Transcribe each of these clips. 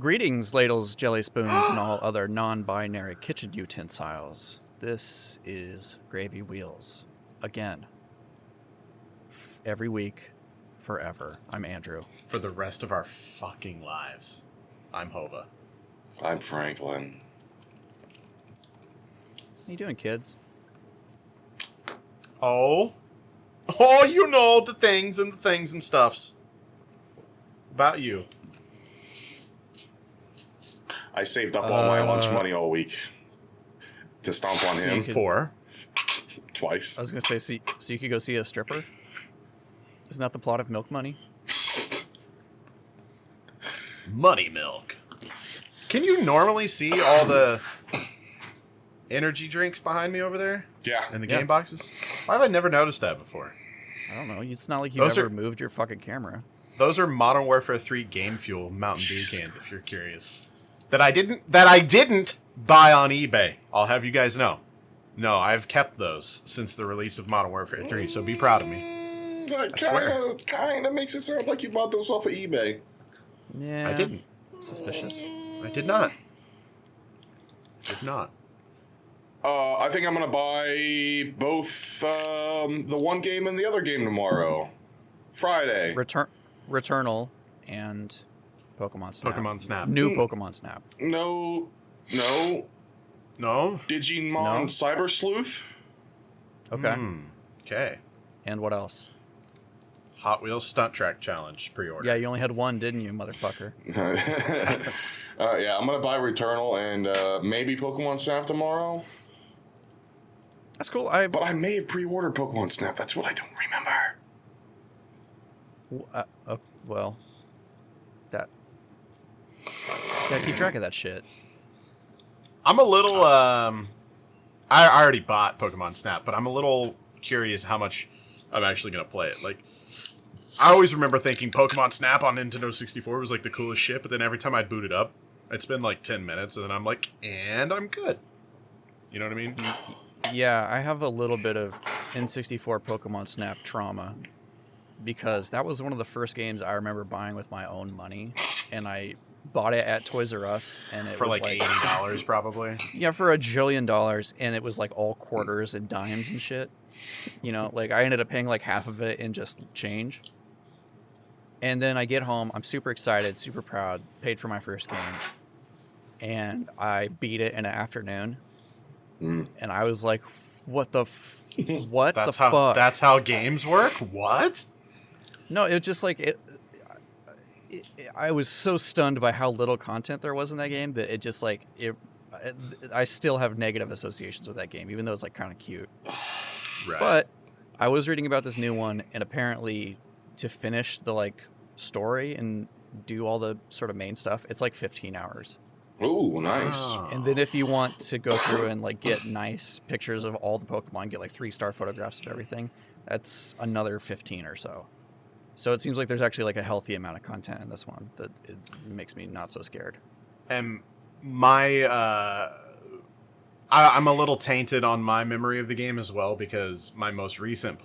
Greetings, ladles, jelly spoons, and all other non-binary kitchen utensils. This is Gravy Wheels. Again. Every week, forever. I'm Andrew. For the rest of our fucking lives. I'm Hova. I'm Franklin. How you doing, kids? Oh, you know the things and stuffs. About you. I saved up all my lunch money all week to stomp on him. Twice. I was going to say, so you could go see a stripper? Isn't that the plot of Milk Money? Money milk. Can you normally see all the energy drinks behind me over there? Yeah. In the game boxes? Why have I never noticed that before? I don't know. It's not like you've ever moved your fucking camera. Those are Modern Warfare 3 Game Fuel Mountain Dew cans, if you're curious. That I didn't buy on eBay. I'll have you guys know. No, I've kept those since the release of Modern Warfare 3, so be proud of me. That kind of makes it sound like you bought those off of eBay. Yeah. I didn't. Suspicious. I did not. I think I'm going to buy both the one game and the other game tomorrow. Friday. Returnal and Pokemon Snap. Pokemon Snap. New Pokemon Snap. No. No? Digimon Cyber Sleuth. Okay. Okay. And what else? Hot Wheels Stunt Track Challenge pre-order. Yeah, you only had one, didn't you, motherfucker? Yeah, I'm going to buy Returnal and maybe Pokemon Snap tomorrow. That's cool. But I may have pre-ordered Pokemon Snap. That's what I don't remember. Well, gotta keep track of that shit. I'm a little, I already bought Pokemon Snap, but I'm a little curious how much I'm actually going to play it. Like, I always remember thinking Pokemon Snap on Nintendo 64 was like the coolest shit, but then every time I'd boot it up, I'd spend like 10 minutes, and then I'm like, and I'm good. You know what I mean? Yeah, I have a little bit of N64 Pokemon Snap trauma, because that was one of the first games I remember buying with my own money, and I bought it at Toys R Us, and it for was like $80 probably. Yeah, for $1 jillion, and it was like all quarters and dimes and shit. You know, like I ended up paying like half of it in just change. And then I get home, I'm super excited, super proud, paid for my first game, and I beat it in an afternoon. And I was like, what the fuck? That's how games work? What? No, it was just like I was so stunned by how little content there was in that game that it just like I still have negative associations with that game, even though it's like kind of cute. Right. But I was reading about this new one, and apparently to finish the like story and do all the sort of main stuff, it's like 15 hours. Ooh, nice. Oh. And then if you want to go through and like get nice pictures of all the Pokemon, get like 3-star photographs of everything, that's another 15 or so. So it seems like there's actually like a healthy amount of content in this one that it makes me not so scared. And I'm a little tainted on my memory of the game as well, because my most recent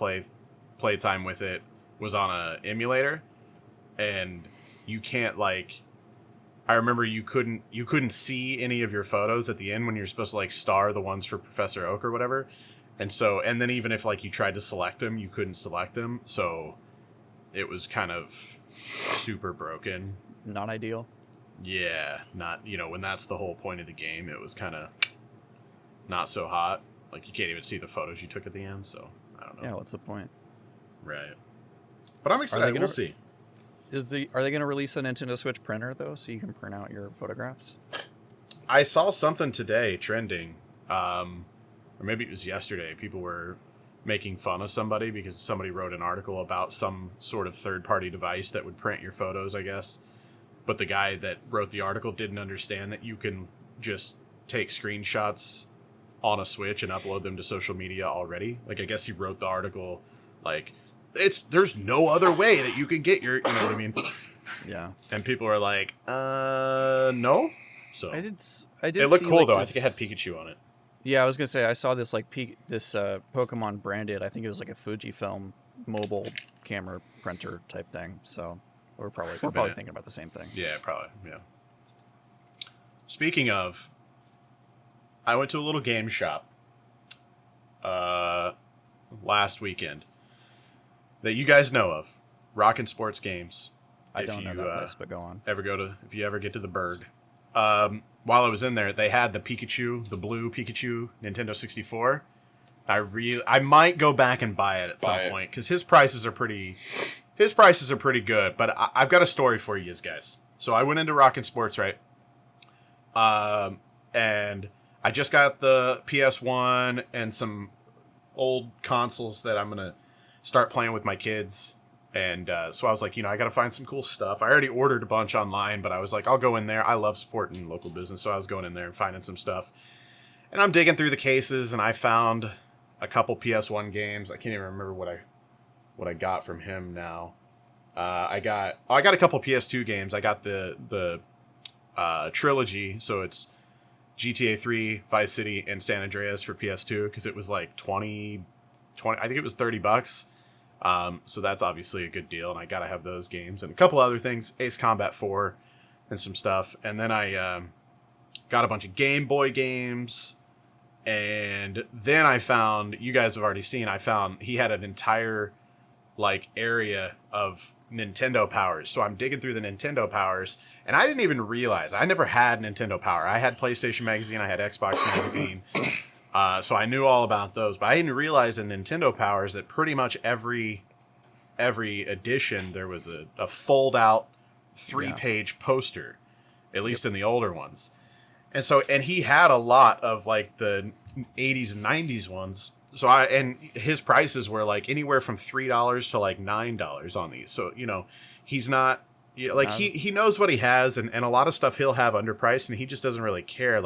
playtime with it was on a emulator, and you can't like. I remember you couldn't see any of your photos at the end when you're supposed to like star the ones for Professor Oak or whatever, and then even if like you tried to select them, you couldn't select them, so it was kind of super broken. Not ideal. Yeah, not when that's the whole point of the game, it was kind of not so hot. Like you can't even see the photos you took at the end, so I don't know. Yeah, what's the point? Right. But I'm excited. We'll see. Are they going to release a Nintendo Switch printer, though, so you can print out your photographs? I saw something today trending, or maybe it was yesterday. People were making fun of somebody because somebody wrote an article about some sort of third-party device that would print your photos, I guess. But the guy that wrote the article didn't understand that you can just take screenshots on a Switch and upload them to social media already. Like, I guess he wrote the article like... There's no other way that you can get your, you know what I mean? Yeah. And people are like, no. So I did. It looked cool like though. This... I think it had Pikachu on it. Yeah, I was gonna say I saw this like Pokemon branded. I think it was like a Fujifilm mobile camera printer type thing. So we're probably thinking about the same thing. Yeah, probably. Yeah. speaking of, I went to a little game shop last weekend that you guys know of, Rockin' Sports Games. I don't know that place, but go on. If you ever get to the Berg. While I was in there, they had the blue Pikachu Nintendo 64. I might go back and buy it at some point because his prices are pretty good. But I've got a story for you guys. So I went into Rockin' Sports, right? And I just got the PS1 and some old consoles that I'm gonna start playing with my kids. And so I was like, I got to find some cool stuff. I already ordered a bunch online, but I was like, I'll go in there. I love supporting local business, so I was going in there and finding some stuff. And I'm digging through the cases, and I found a couple PS1 games. I can't even remember what I got from him now. I got a couple PS2 games. I got the trilogy, so it's GTA 3, Vice City, and San Andreas for PS2 because it was like 20. I think it was $30. So that's obviously a good deal, and I gotta have those games and a couple other things, Ace Combat 4 and some stuff. And then I got a bunch of Game Boy games, and then I found, you guys have already seen, he had an entire area of Nintendo Powers. So I'm digging through the Nintendo Powers, and I didn't even realize, I never had Nintendo Power. I had PlayStation Magazine, I had Xbox Magazine. So I knew all about those, but I didn't realize in Nintendo Powers that pretty much every edition there was a fold-out 3-page poster, at least in the older ones. And he had a lot of the 80s and 90s ones. So and his prices were anywhere from $3 to $9 on these. So he's not he knows what he has, and a lot of stuff he'll have underpriced, and he just doesn't really care.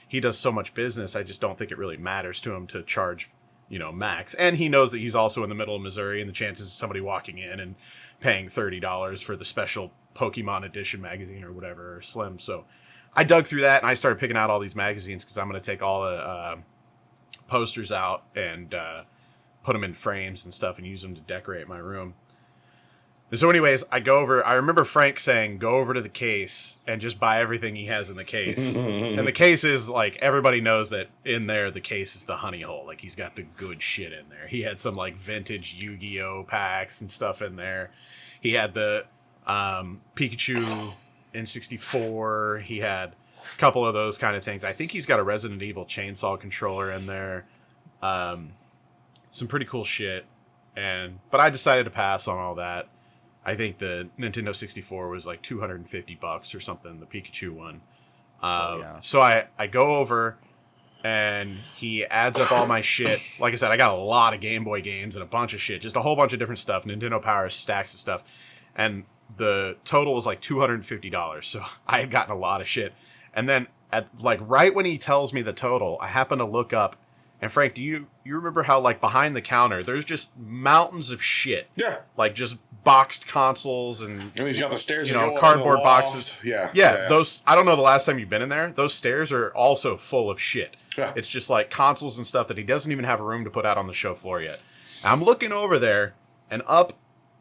He does so much business, I just don't think it really matters to him to charge, max. And he knows that he's also in the middle of Missouri, and the chances of somebody walking in and paying $30 for the special Pokemon edition magazine or whatever are slim. So I dug through that, and I started picking out all these magazines because I'm going to take all the posters out and put them in frames and stuff and use them to decorate my room. So anyways, I remember Frank saying, go over to the case and just buy everything he has in the case. And the case is, everybody knows that in there, the case is the honey hole. He's got the good shit in there. He had some, vintage Yu-Gi-Oh! Packs and stuff in there. He had the Pikachu N64. He had a couple of those kind of things. I think he's got a Resident Evil chainsaw controller in there. Some pretty cool shit. But I decided to pass on all that. I think the Nintendo 64 was $250 or something, the Pikachu one. So I go over, and he adds up all my shit. Like I said, I got a lot of Game Boy games and a bunch of shit, just a whole bunch of different stuff. Nintendo Power stacks of stuff. And the total was $250. So I had gotten a lot of shit. And then right when he tells me the total, I happen to look up. And Frank, do you remember how behind the counter there's just mountains of shit? Yeah. Just boxed consoles and he's got the stairs that go cardboard up to the boxes. Yeah. Those, I don't know the last time you've been in there. Those stairs are also full of shit. Yeah. It's just consoles and stuff that he doesn't even have a room to put out on the show floor yet. And I'm looking over there, and up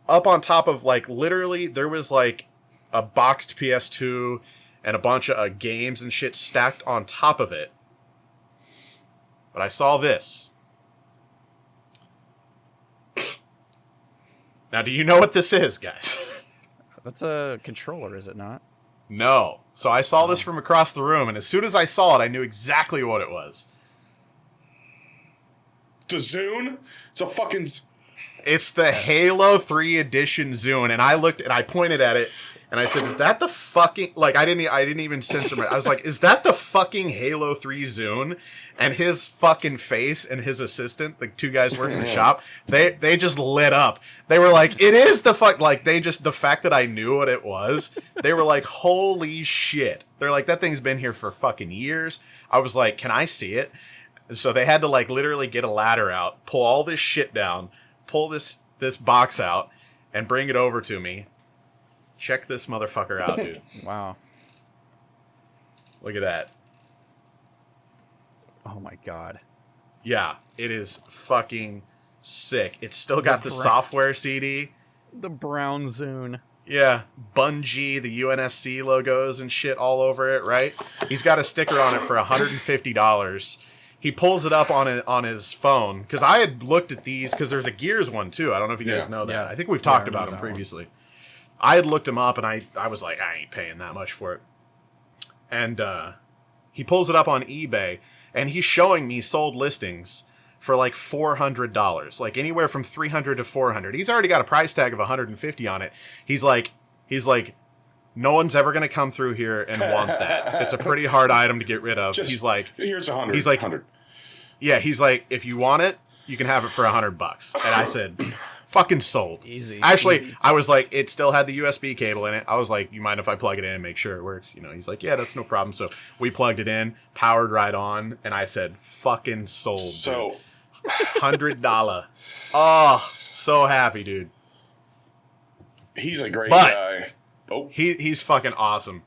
on top of literally there was a boxed PS2 and a bunch of games and shit stacked on top of it. But I saw this. Now, do you know what this is, guys? That's a controller, is it not? No. So I saw this from across the room, and as soon as I saw it, I knew exactly what it was. The Zune? It's a fucking... It's the Halo 3 Edition Zune, and I looked and I pointed at it, and I said, "Is that the fucking I didn't even censor my. I was like, "Is that the fucking Halo 3 Zune?" And his fucking face and his assistant, the two guys working the shop, they just lit up. They were like, "It is the fuck!" The fact that I knew what it was, they were like, "Holy shit!" They're like, "That thing's been here for fucking years." I was like, "Can I see it?" So they had to literally get a ladder out, pull all this shit down, pull this box out, and bring it over to me. Check this motherfucker out, dude. Wow. Look at that. Oh my god. Yeah, it is fucking sick. It's still got the software CD. The brown Zune. Yeah, Bungie, the UNSC logos and shit all over it, right? He's got a sticker on it for $150. He pulls it up on his phone, because I had looked at these, because there's a Gears one too. I don't know if you guys know that. Yeah. I think we've Yeah, I talked about remember them that one. previously. I had looked him up, and I was like, I ain't paying that much for it. And he pulls it up on eBay, and he's showing me sold listings for like $400, like anywhere from $300 to $400. He's already got a price tag of $150 on it. He's like, no one's ever gonna come through here and want that. It's a pretty hard item to get rid of. Just, he's like, here's 100. he's like, 100. Yeah, he's like, if you want it, you can have it for $100. And I said, fucking sold. Easy. Actually, easy. I was like, it still had the USB cable in it. I was like, you mind if I plug it in and make sure it works? You know, he's like, yeah, that's no problem. So we plugged it in, powered right on, and I said, fucking sold. So, dude. $100. Oh, so happy, dude. he's a great But- guy. Oh, He's fucking awesome.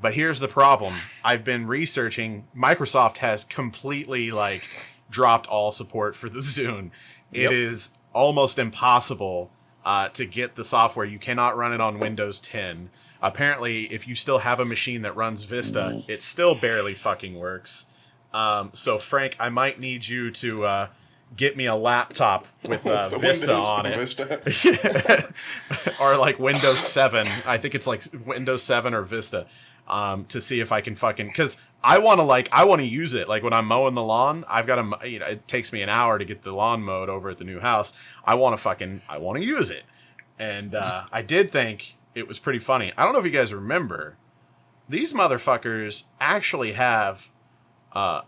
But here's the problem. I've been researching. Microsoft has completely, like, dropped all support for the Zune. Yep. It is almost impossible to get the software. You cannot run it on Windows 10. Apparently, if you still have a machine that runs Vista, it still barely fucking works. So, Frank, I might need you to get me a laptop with the Vista Windows on it. Vista. Or like Windows 7. I think it's like Windows 7 or Vista. To see if I can fucking, because I want to use it. Like when I'm mowing the lawn, I've got to, it takes me an hour to get the lawn mowed over at the new house. I want to use it. And I did think it was pretty funny. I don't know if you guys remember, these motherfuckers actually have an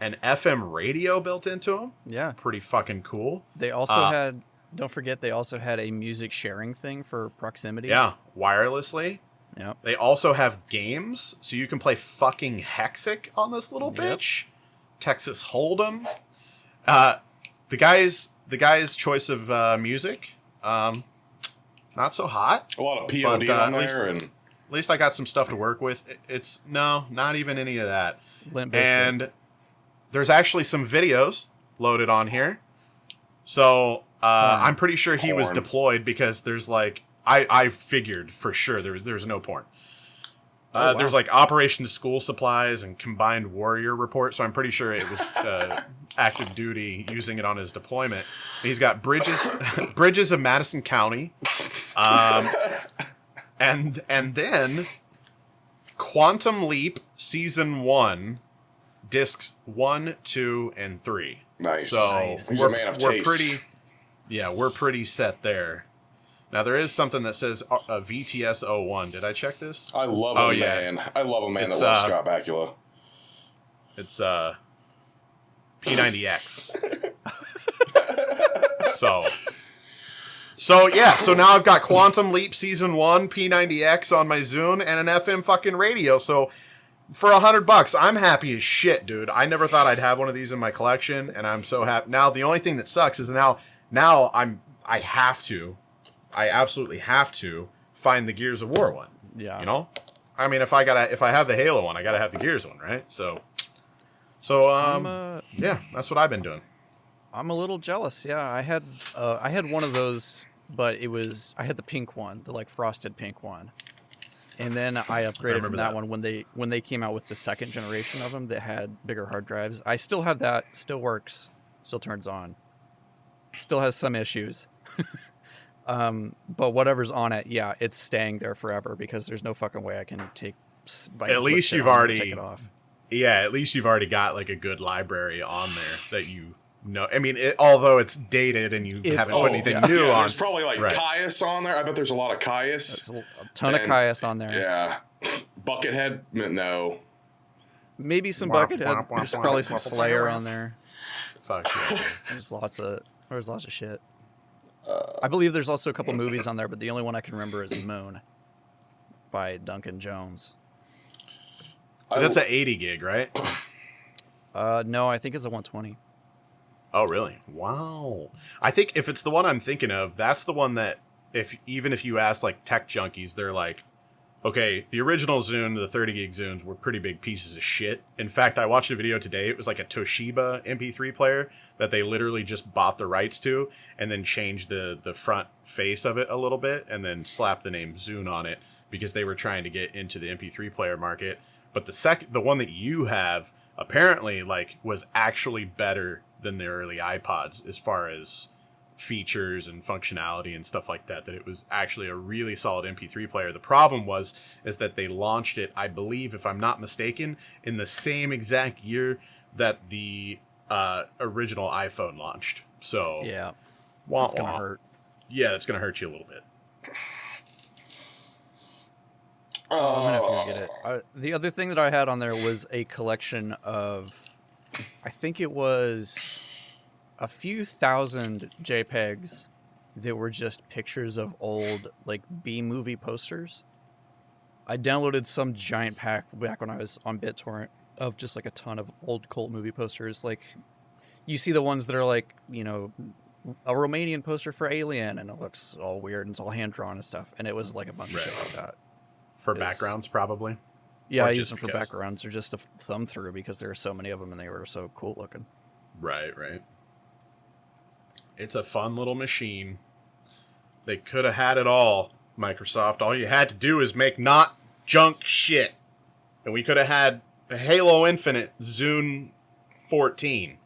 FM radio built into them. Yeah. Pretty fucking cool. They also had, don't forget, they also had a music sharing thing for proximity. Yeah, wirelessly. Yep. They also have games, so you can play fucking Hexic on this little Yep. bitch. Texas Hold'em. The guy's choice of music, not so hot. A lot of POD But, on at least- there, and At least I got some stuff to work with. It's not even any of that. Limp Bizkit. And there's actually some videos loaded on here. So I'm pretty sure he was Porn. deployed, because there's like, I figured for sure there's no porn. Oh, wow. There's like Operation School Supplies and Combined Warrior Report, so I'm pretty sure it was active duty using it on his deployment. He's got Bridges of Madison County, and then Quantum Leap Season 1, Discs 1, 2, and 3. nice. So Nice. He's a man of taste. we're pretty set there. Now there is something that says VTS 01. Did I check this? I love Oh, a yeah. man. I love a man It's, that loves Scott Bacula. It's P90X. So yeah, so now I've got Quantum Leap Season 1, P90X on my Zune, and an FM fucking radio. So for $100, I'm happy as shit, dude. I never thought I'd have one of these in my collection, and I'm so happy. Now the only thing that sucks is now I absolutely have to find the Gears of War one. Yeah. You know? I mean, if I have the Halo one, I gotta have the Gears one, right? So yeah, that's what I've been doing. I'm a little jealous. Yeah, I had one of those, but I had the pink one, the like frosted pink one, and then I upgraded from remember that that. one when they came out with the second generation of them that had bigger hard drives. I still have that, still works, still turns on, still has some issues, but whatever's on it, yeah, it's staying there forever because there's no fucking way I can take. At least you've take already, it off. yeah, at least you've already got like a good library on there that you know. I mean, although it's dated and you haven't put anything new on. There's probably like Right. Caius on there. I bet there's a lot of Caius. There's a ton of And- Caius on there. Yeah. Buckethead? No. Maybe some Womp, Buckethead. womp, womp, There's womp, probably womp, some womp, Slayer womp. on there. Fuck yeah. There's lots of shit. I believe there's also a couple movies on there, but the only one I can remember is Moon by Duncan Jones. That's an 80 gig, right? No, I think it's a 120. Oh, really? Wow. I think if it's the one I'm thinking of, that's the one that even if you ask like tech junkies, they're like, okay, the original Zune, the 30 gig Zunes, were pretty big pieces of shit. In fact, I watched a video today. It was like a Toshiba MP3 player that they literally just bought the rights to and then changed the front face of it a little bit and then slapped the name Zune on it because they were trying to get into the MP3 player market. But the one that you have apparently like was actually better than the early iPods as far as features and functionality and stuff like that, that it was actually a really solid MP3 player. The problem is that they launched it, I believe, if I'm not mistaken, in the same exact year that the original iPhone launched. So Yeah, wah, it's gonna wah. hurt. Yeah, it's gonna hurt you a little bit. I'm gonna forget it. The other thing that I had on there was a collection of, I think it was a few thousand JPEGs that were just pictures of old like B-movie posters. I downloaded some giant pack back when I was on BitTorrent of just like a ton of old cult movie posters. Like you see the ones that are like, you know, a Romanian poster for Alien and it looks all weird and it's all hand drawn and stuff. And it was like a bunch of shit like that. For backgrounds, probably. Yeah, Or I just used them for because. backgrounds or just to thumb through because there were so many of them and they were so cool looking. Right. It's a fun little machine. They could have had it all, Microsoft. All you had to do is make not junk shit. And we could have had a Halo Infinite Zune 14.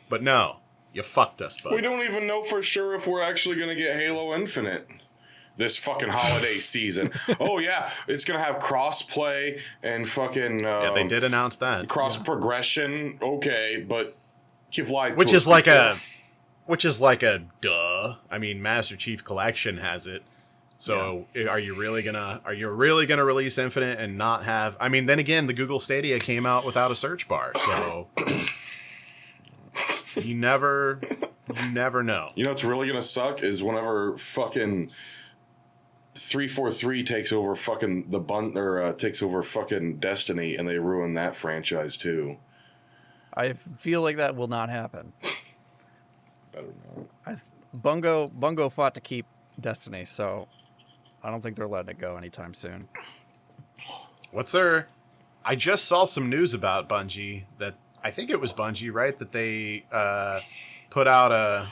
But no, you fucked us, bud. We don't even know for sure if we're actually going to get Halo Infinite this fucking holiday season. Oh, yeah, it's going to have cross-play and fucking... yeah, they did announce that. Cross-progression, okay, but you've lied Which to is us like before. Which is like a duh. I mean, Master Chief Collection has it. So are you really gonna release Infinite and not have? I mean, then again, the Google Stadia came out without a search bar, so you never know. You know what's really going to suck is whenever fucking 343 takes over fucking takes over fucking Destiny and they ruin that franchise too. I feel like that will not happen. I don't know. Bungo fought to keep Destiny, so I don't think they're letting it go anytime soon. I just saw some news about Bungie that I think it was Bungie, right? That they put out a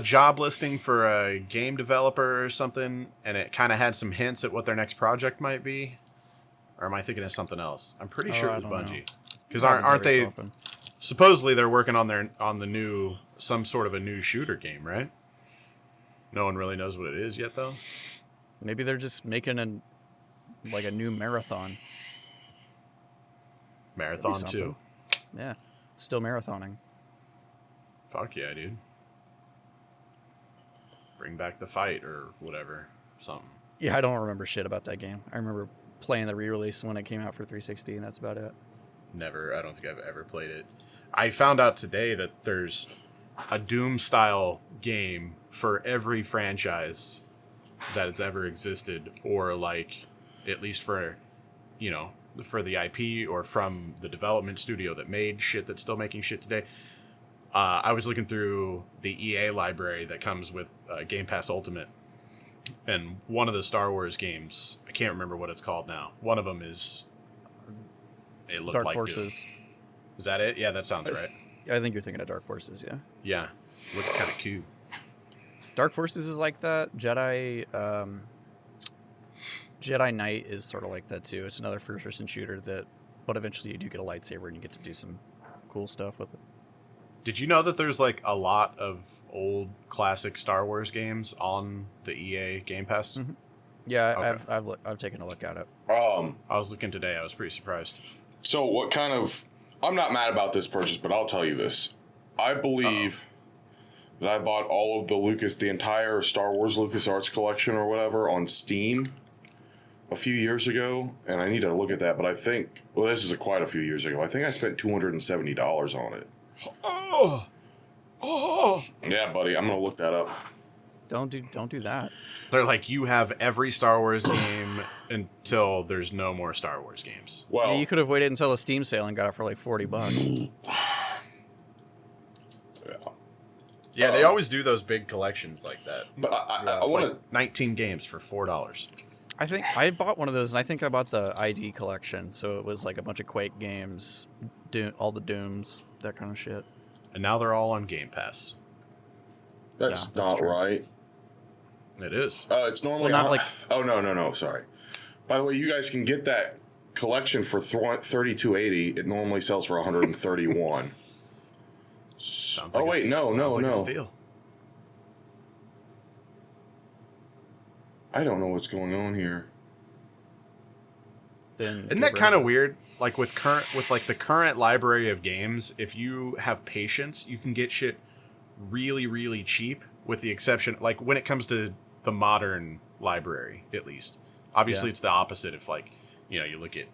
job listing for a game developer or something, and it kind of had some hints at what their next project might be. Or am I thinking of something else? I'm pretty sure it was Bungie. Because aren't they? Supposedly they're working on the new some sort of a new shooter game, right? No one really knows what it is yet, though. Maybe they're just making a new marathon. Marathon 2. Yeah, still marathoning. Fuck yeah, dude. Bring back the fight or whatever, something. Yeah, I don't remember shit about that game. I remember playing the re-release when it came out for 360, and that's about it. I don't think I've ever played it. I found out today that there's a Doom-style game for every franchise that has ever existed, or like, at least for, you know, for the IP or from the development studio that made shit that's still making shit today. I was looking through the EA library that comes with Game Pass Ultimate, and one of the Star Wars games, I can't remember what it's called now. One of them is... It looked Dark like Forces. Doom. Is that it? Yeah, that sounds right. I think you're thinking of Dark Forces, yeah. Yeah, looked kind of cute. Dark Forces is like that. Jedi Knight is sort of like that too. It's another first-person shooter but eventually you do get a lightsaber and you get to do some cool stuff with it. Did you know that there's like a lot of old classic Star Wars games on the EA Game Pass? Mm-hmm. Yeah, Okay. I've taken a look at it. I was looking today. I was pretty surprised. So what kind of... I'm not mad about this purchase, but I'll tell you this. I believe that I bought all of the entire Star Wars LucasArts collection or whatever on Steam a few years ago, and I need to look at that, but I think... Well, this is quite a few years ago. I think I spent $270 on it. Oh! Yeah, buddy, I'm going to look that up. Don't do that. They're like, you have every Star Wars game until there's no more Star Wars games. Well, Yeah, you could have waited until the Steam sale and got it for like $40. yeah. Yeah, they always do those big collections like that. But I It's want like 19 games for $4. I think I bought one of those, and I think I bought the ID collection. So it was like a bunch of Quake games, all the Dooms, that kind of shit. And now they're all on Game Pass. That's Yeah, that's not true. right. It is. It's normally Well, not like- Oh no, sorry. By the way, you guys can get that collection for $32.80. It normally sells for $131. Sounds Oh like wait, no. a steal. I don't know what's going on here. Then Isn't that kind of weird? Like with the current library of games, if you have patience, you can get shit really, really cheap. With the exception, like when it comes to the modern library, at least. Obviously, Yeah. it's the opposite. If like, you look at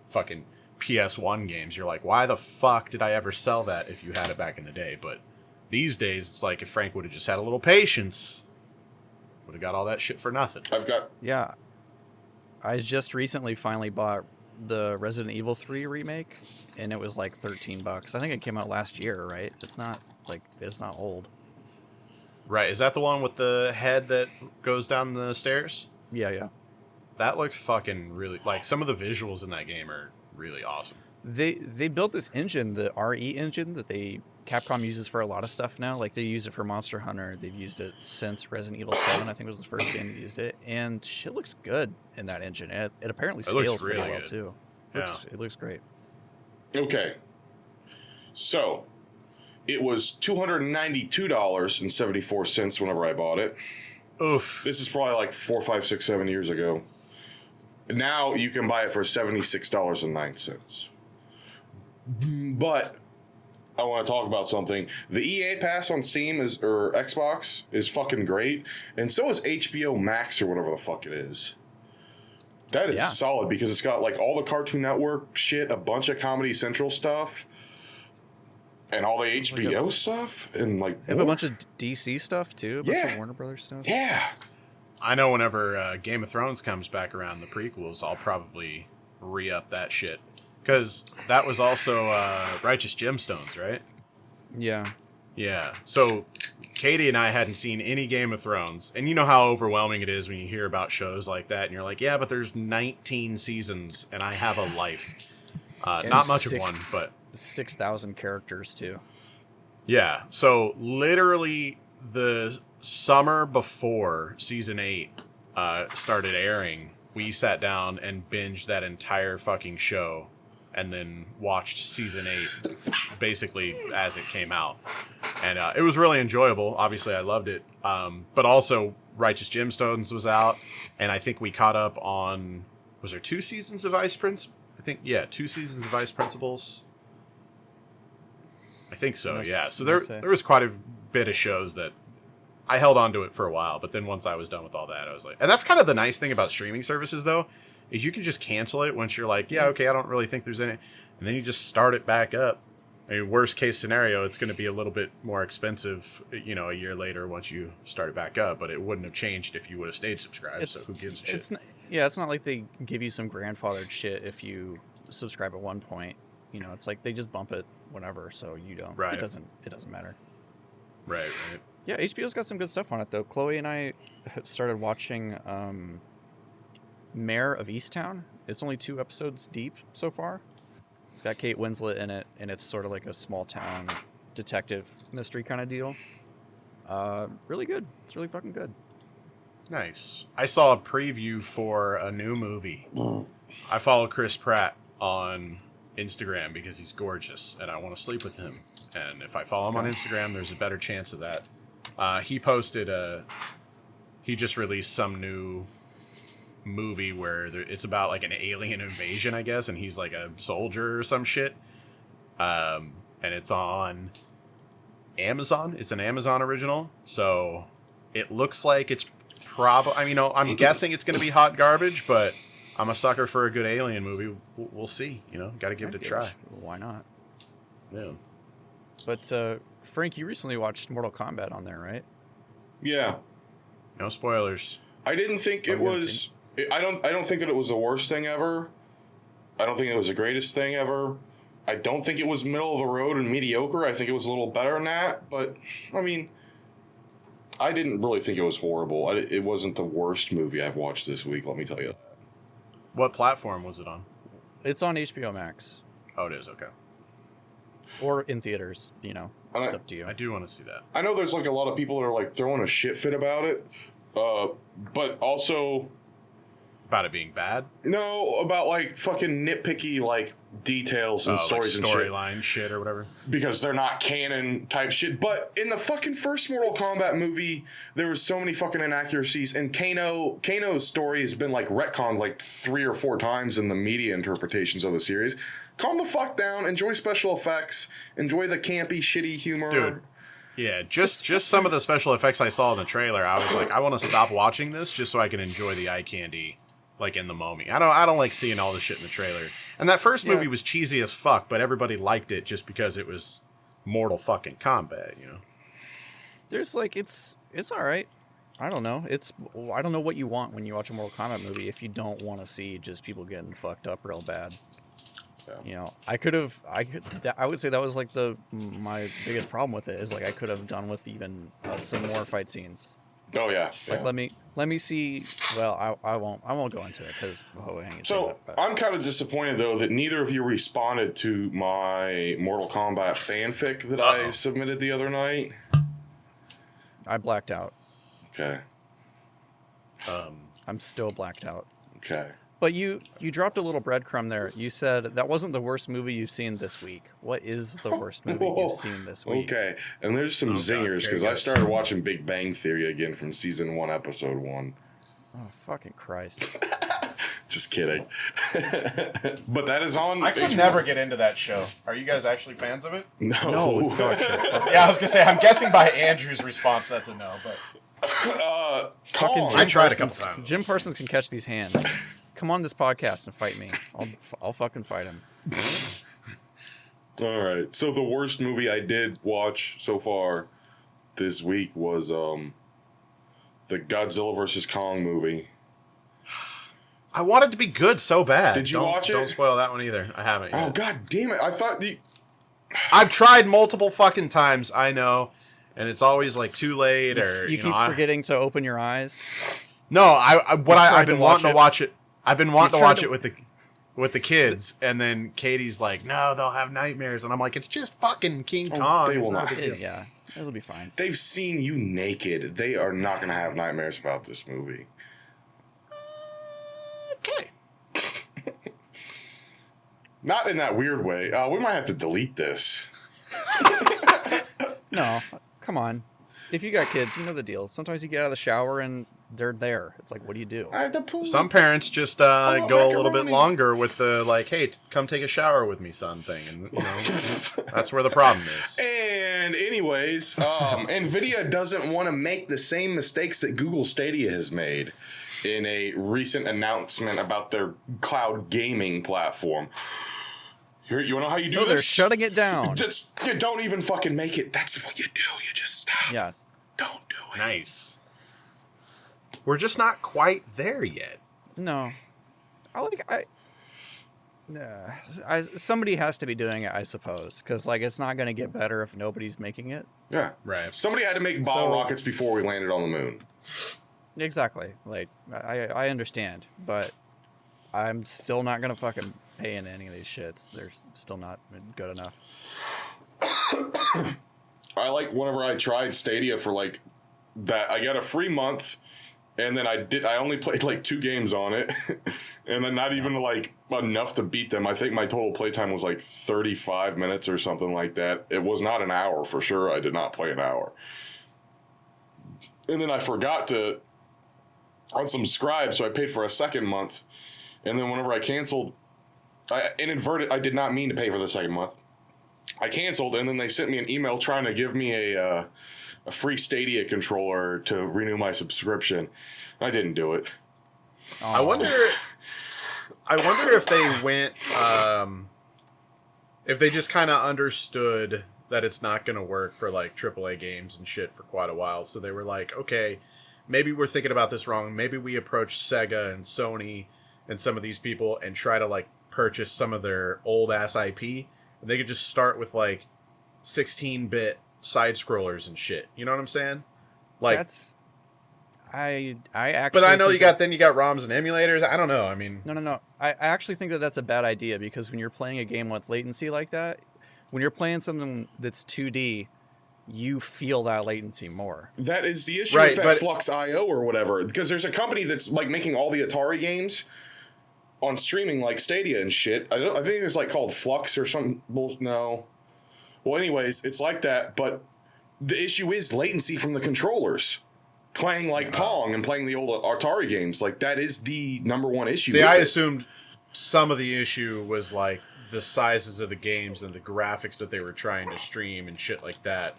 fucking PS1 games, you're like, why the fuck did I ever sell that if you had it back in the day? But these days, it's like if Frank would have just had a little patience, would have got all that shit for nothing. I've got Yeah. I just recently finally bought the Resident Evil 3 remake, and it was like $13. I think it came out last year, right? It's not old. Right? Is that the one with the head that goes down the stairs? Yeah. That looks fucking really like some of the visuals in that game are really awesome. They built this engine, the RE engine that Capcom uses for a lot of stuff now. Like they use it for Monster Hunter. They've used it since Resident Evil 7. I think was the first game that used it, and shit looks good in that engine. It apparently It looks scales pretty really well good. too. It looks great. Okay. So, it was $292.74 whenever I bought it. Oof. This is probably like 4, 5, 6, 7 years ago. Now you can buy it for $76.09. But I want to talk about something. The EA Pass on Steam or Xbox is fucking great, and so is HBO Max or whatever the fuck it is. That is solid because it's got like all the Cartoon Network shit, a bunch of Comedy Central stuff, and all the HBO stuff, and like They have a bunch of DC stuff too. A bunch Yeah. of Warner Brothers stuff. yeah. I know whenever Game of Thrones comes back around, the prequels, I'll probably re-up that shit. Because that was also Righteous Gemstones, right? Yeah. Yeah. So Katie and I hadn't seen any Game of Thrones. And you know how overwhelming it is when you hear about shows like that. And you're like, yeah, but there's 19 seasons and I have a life. Not much of one, but 6,000 characters too. yeah. So literally the summer before season 8 started airing, we sat down and binged that entire fucking show and then watched season 8 basically as it came out. And it was really enjoyable. Obviously, I loved it. But also, Righteous Gemstones was out, and I think we caught up on... Was there 2 seasons of Ice Prince? I think, 2 seasons of Ice Principles. I think so, yeah. So there was quite a bit of shows that I held on to it for a while, but then once I was done with all that, I was like... And that's kind of the nice thing about streaming services, though, is you can just cancel it once you're like, yeah, okay, I don't really think there's any... And then you just start it back up. I mean, worst case scenario, it's going to be a little bit more expensive, a year later once you start it back up, but it wouldn't have changed if you would have stayed subscribed, so who gives a shit? It's not like they give you some grandfathered shit if you subscribe at one point. It's like they just bump it whenever, so you don't. Right. It doesn't matter. Right. Yeah, HBO's got some good stuff on it though. Chloe and I started watching Mayor of Easttown. It's only 2 episodes deep so far. It's got Kate Winslet in it, and it's sort of like a small town detective mystery kind of deal. Really good. It's really fucking good. Nice. I saw a preview for a new movie. I follow Chris Pratt on Instagram because he's gorgeous, and I want to sleep with him. And if I follow him on Instagram, there's a better chance of that. He posted he just released some new movie where it's about like an alien invasion, I guess, and he's like a soldier or some shit. And it's on Amazon. It's an Amazon original, so it looks like it's probably... I'm guessing it's going to be hot garbage, but I'm a sucker for a good alien movie. We'll see. Got to give it a try. Why not? Yeah. But Frank, you recently watched Mortal Kombat on there, right? Yeah. No spoilers. I didn't think it was... I don't think that it was the worst thing ever. I don't think it was the greatest thing ever. I don't think it was middle of the road and mediocre. I think it was a little better than that. But, I didn't really think it was horrible. It wasn't the worst movie I've watched this week, let me tell you that. What platform was it on? It's on HBO Max. Oh, it is. Okay. Or in theaters, you know. It's up to you. I do want to see that. I know there's like a lot of people that are like throwing a shit fit about it, but also About it being bad? no about like fucking nitpicky like details and stories and shit storyline shit or whatever. because they're not canon type shit. But in the fucking first Mortal Kombat movie, there was so many fucking inaccuracies, and Kano's story has been like retconned like 3 or 4 times in the media interpretations of the series. Calm the fuck down. Enjoy special effects. Enjoy the campy, shitty humor. Dude. Yeah, just some of the special effects I saw in the trailer, I was like, I want to stop watching this just so I can enjoy the eye candy, like in the moment. I don't like seeing all the shit in the trailer. And that first movie was cheesy as fuck, but everybody liked it just because it was Mortal fucking Kombat, you know. There's like it's all right. I don't know. I don't know what you want when you watch a Mortal Kombat movie if you don't want to see just people getting fucked up real bad. Yeah. You know, I would say that was like my biggest problem with it is like I could have done with even some more fight scenes. Oh yeah. Like let me see. Well, I won't go into it because So I'm kind of disappointed though that neither of you responded to my Mortal Kombat fanfic that I submitted the other night. I blacked out. Okay. I'm still blacked out. Okay. But you dropped a little breadcrumb there. You said that wasn't the worst movie you've seen this week. What is the worst movie you've seen this week? Okay, and there's some zingers because I started watching Big Bang Theory again from season 1, episode 1. Oh, fucking Christ. Just kidding. But that is on. I could never get into that show. Are you guys actually fans of it? No, it's dog shit. Yeah, I was gonna say. I'm guessing by Andrew's response, that's a no. But Fucking I tried a couple times. Jim Parsons can catch these hands. Come on this podcast and fight me. I'll fucking fight him. All right. So the worst movie I did watch so far this week was the Godzilla vs. Kong movie. I want it to be good so bad. Did you watch it? Don't spoil that one either. I haven't yet. Oh god damn it! I thought I've tried multiple fucking times. I know, and it's always like too late or you keep forgetting to open your eyes. No, I've been wanting to watch it. I've been wanting to watch it with the kids, and then Katie's like, "No, they'll have nightmares," and I'm like, "It's just fucking King Kong." They will not. Yeah, it'll be fine. They've seen you naked. They are not going to have nightmares about this movie. Okay. Not in that weird way. We might have to delete this. No, come on. If you got kids, you know the deal. Sometimes you get out of the shower and they're there. It's like, what do you do? I have to pull. Some parents just go a little bit longer with the like, "Hey, come take a shower with me, son" thing, and you know that's where the problem is. And anyways, NVIDIA doesn't want to make the same mistakes that Google Stadia has made in a recent announcement about their cloud gaming platform. You know how you do So this? they're shutting it down. You don't even fucking make it. That's what you do. You just stop. Yeah. Don't do it. Nice. We're just not quite there yet. No. Somebody has to be doing it, I suppose, because like it's not going to get better if nobody's making it. Yeah. Right. Somebody had to make bottle rockets before we landed on the moon. Exactly. Like I understand, but I'm still not going to fucking pay into any of these shits. They're still not good enough. I like whenever I tried Stadia for like that, I got a free month, and then I only played like 2 games on it, and then not even like enough to beat them. I think my total playtime was like 35 minutes or something like that. It was not an hour for sure. I did not play an hour. And then I forgot to unsubscribe, so I paid for a second month. And then whenever I canceled, I did not mean to pay for the second month. I canceled, and then they sent me an email trying to give me a free Stadia controller to renew my subscription. I didn't do it. Oh. I wonder if they went, if they just kind of understood that it's not going to work for like AAA games and shit for quite a while. So they were like, okay, maybe we're thinking about this wrong. Maybe we approach Sega and Sony and some of these people and try to like purchase some of their old ass IP. And they could just start with like 16-bit side scrollers and shit. You know what I'm saying? Like, That's I actually. but I know think you got ROMs and emulators. I don't know. I mean, no. I actually think that that's a bad idea because when you're playing a game with latency like that, when you're playing something that's 2D, you feel that latency more. That is the issue Right, with that but- Flux IO or whatever. Because there's a company that's like making all the Atari games on streaming, like Stadia and shit. I think it's like called Flux or something. No. Well, anyways, it's like that. But the issue is latency from the controllers. Playing like Pong and playing the old Atari games, like that is the number one issue. See, I assumed some of the issue was like the sizes of the games and the graphics that they were trying to stream and shit like that.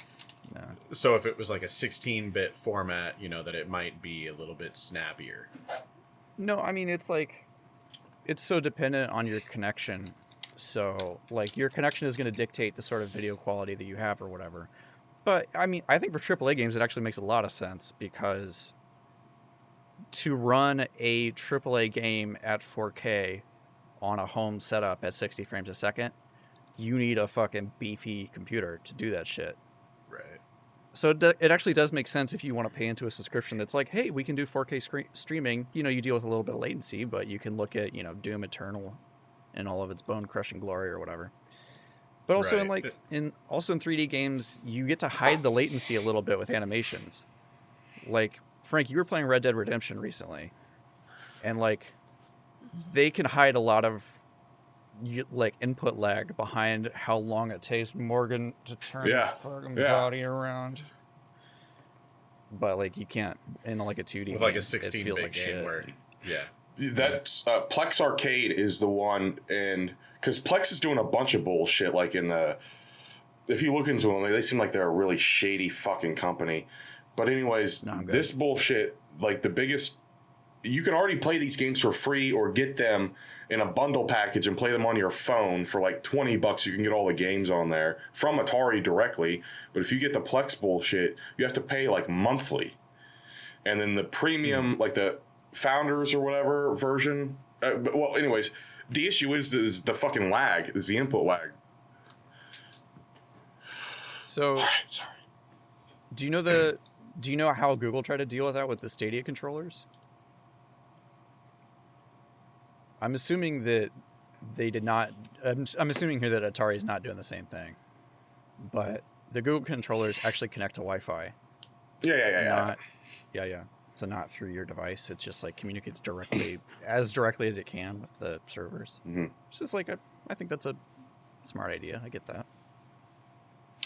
No. So if it was like a 16-bit format, that it might be a little bit snappier. No, I mean it's like it's so dependent on your connection. So like your connection is going to dictate the sort of video quality that you have or whatever. But I mean, I think for AAA games, it actually makes a lot of sense because to run a AAA game at 4K on a home setup at 60 frames a second, you need a fucking beefy computer to do that shit. Right. So it actually does make sense if you want to pay into a subscription that's like, hey, we can do 4K streaming. You deal with a little bit of latency, but you can look at, Doom Eternal in all of its bone-crushing glory or whatever. But also Right. in 3D games, you get to hide the latency a little bit with animations. Like, Frank, you were playing Red Dead Redemption recently, and like they can hide a lot of input lag behind how long it takes Morgan to turn his fucking body around. But like you can't in like a 2D With game, like a 16-bit game shit. where, yeah. That's Plex Arcade is the one, and because Plex is doing a bunch of bullshit. Like if you look into them, they seem like they're a really shady fucking company. But anyways, this bullshit, like the biggest, you can already play these games for free or get them in a bundle package and play them on your phone for like $20. You can get all the games on there from Atari directly. But if you get the Plex bullshit, you have to pay like monthly, and then the premium, like the Founders or whatever version. Well, anyways, the issue is the fucking lag, is the input lag. So, All right, sorry. do you know how Google tried to deal with that with the Stadia controllers? I'm assuming that they did not. I'm assuming here that Atari is not doing the same thing, but the Google controllers actually connect to Wi-Fi. Yeah. Yeah. So not through your device. It's just like communicates directly as it can with the servers. Mm-hmm. It's just like I think that's a smart idea. I get that.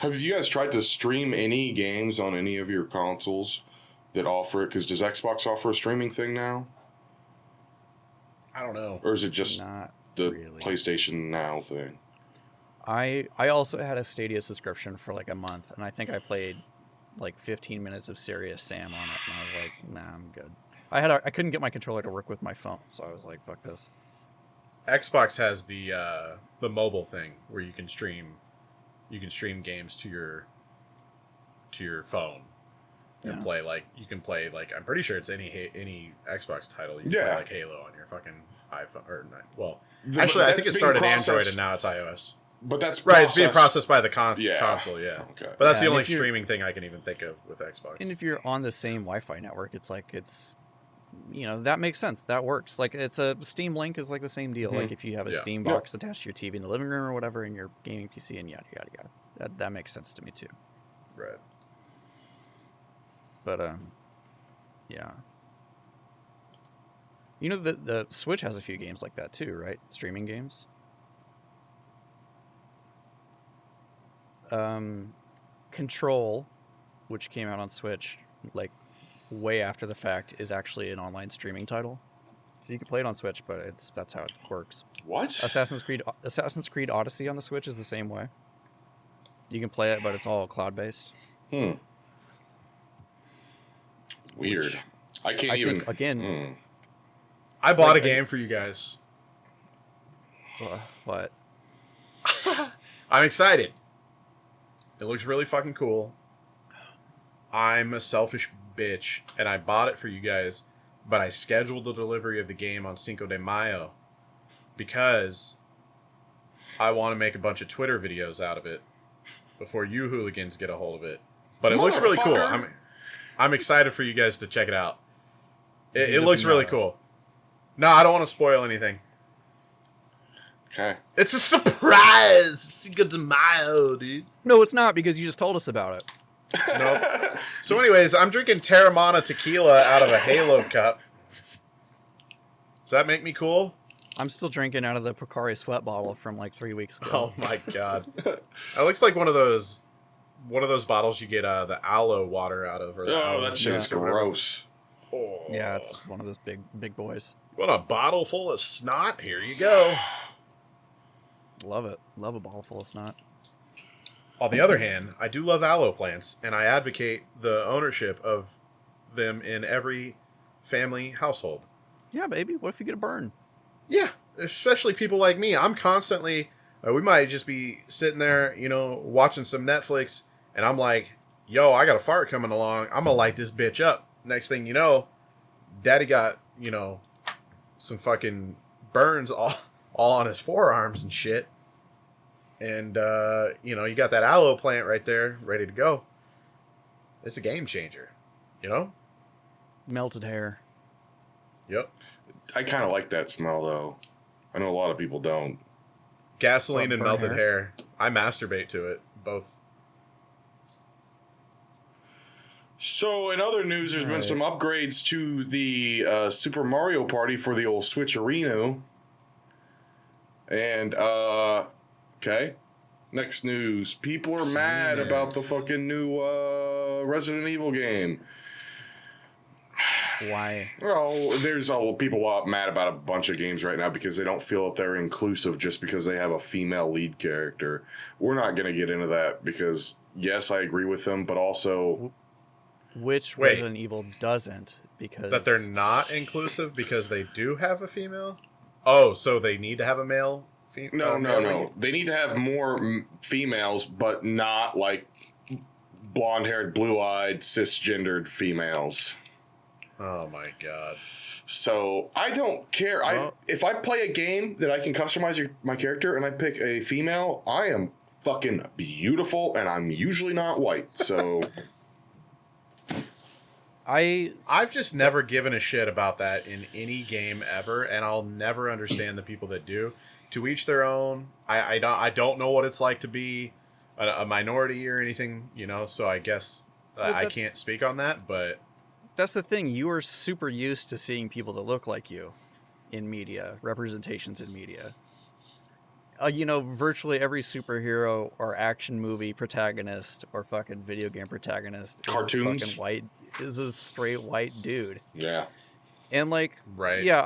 Have you guys tried to stream any games on any of your consoles that offer it? Because does Xbox offer a streaming thing now? I don't know. Or is it just Not the really. PlayStation Now thing? I also had a Stadia subscription for like a month, and I think I played like 15 minutes of Serious Sam on it, and I was like, nah, I'm good. I couldn't get my controller to work with my phone, so I was like, fuck this. Xbox has the mobile thing where you can stream games to your phone and play I'm pretty sure it's any Xbox title. You can play like Halo on your fucking iPhone or not. Well, actually, I think it started Android and now it's iOS. But that's right. It's being processed by the console. Yeah. Okay. But that's the and only streaming thing I can even think of with Xbox. And if you're on the same Wi-Fi network, it's that makes sense. That works. Like it's a Steam Link is like the same deal. Like if you have a Steam box attached to your TV in the living room or whatever in your gaming PC and yada yada yada. That makes sense to me too. Right. But yeah. The Switch has a few games like that too, right? Streaming games. Control, which came out on Switch like way after the fact, is actually an online streaming title. So you can play it on Switch, but that's how it works. What? Assassin's Creed Odyssey on the Switch is the same way. You can play it, but it's all cloud-based. Weird. I can't even... think, again... I bought a game for you guys. What? I'm excited. It looks really fucking cool. I'm a selfish bitch, and I bought it for you guys, but I scheduled the delivery of the game on Cinco de Mayo because I want to make a bunch of Twitter videos out of it before you hooligans get a hold of it. But it looks really cool. I'm excited for you guys to check it out. It Vida looks really Pinata. cool. No, I don't want to spoil anything. Okay. It's a surprise! It's Cinco de Mayo, dude. No, it's not, because you just told us about it. Nope. So anyways, I'm drinking Terramana tequila out of a Halo cup. Does that make me cool? I'm still drinking out of the Pocari Sweat bottle from like 3 weeks ago. Oh my god. It looks like one of those bottles you get the aloe water out of. Or the Oh, aloe that shit is juice or whatever. gross. Oh. Yeah, it's one of those big boys. What a bottle full of snot. Here you go. Love it. Love a bottle full of snot. On the other hand, I do love aloe plants, and I advocate the ownership of them in every family household. Yeah, baby. What if you get a burn? Yeah, especially people like me. I'm constantly, we might just be sitting there, watching some Netflix, and I'm like, yo, I got a fart coming along. I'm going to light this bitch up. Next thing you know, daddy got, some fucking burns all on his forearms and shit. And, you got that aloe plant right there, ready to go. It's a game changer, Melted hair. Yep. I kind of like that smell, though. I know a lot of people don't. Gasoline Well, and burn melted hair. hair. I masturbate to it, both. So, in other news, there's been Right. some upgrades to the Super Mario Party for the old Switcherino. And, okay. Next news. People are mad about the fucking new Resident Evil game. Why? Well, there's all people mad about a bunch of games right now because they don't feel that they're inclusive just because they have a female lead character. We're not going to get into that because, yes, I agree with them, but also... Which Wait. Resident Evil doesn't? Because That they're not inclusive because they do have a female? Oh, so they need to have a male? No. They need to have more females, but not like blonde-haired, blue-eyed, cisgendered females. Oh my god. So I don't care. If I play a game that I can customize my character and I pick a female, I am fucking beautiful, and I'm usually not white. So I've just never given a shit about that in any game ever, and I'll never understand the people that do. To each their own. I don't know what it's like to be a minority or anything, so I guess I that's- can't speak on that, but that's the thing. You are super used to seeing people that look like you in media, representations in media. Virtually every superhero or action movie protagonist or fucking video game protagonist Cartoons. is a straight white dude. yeah. And like, right. yeah,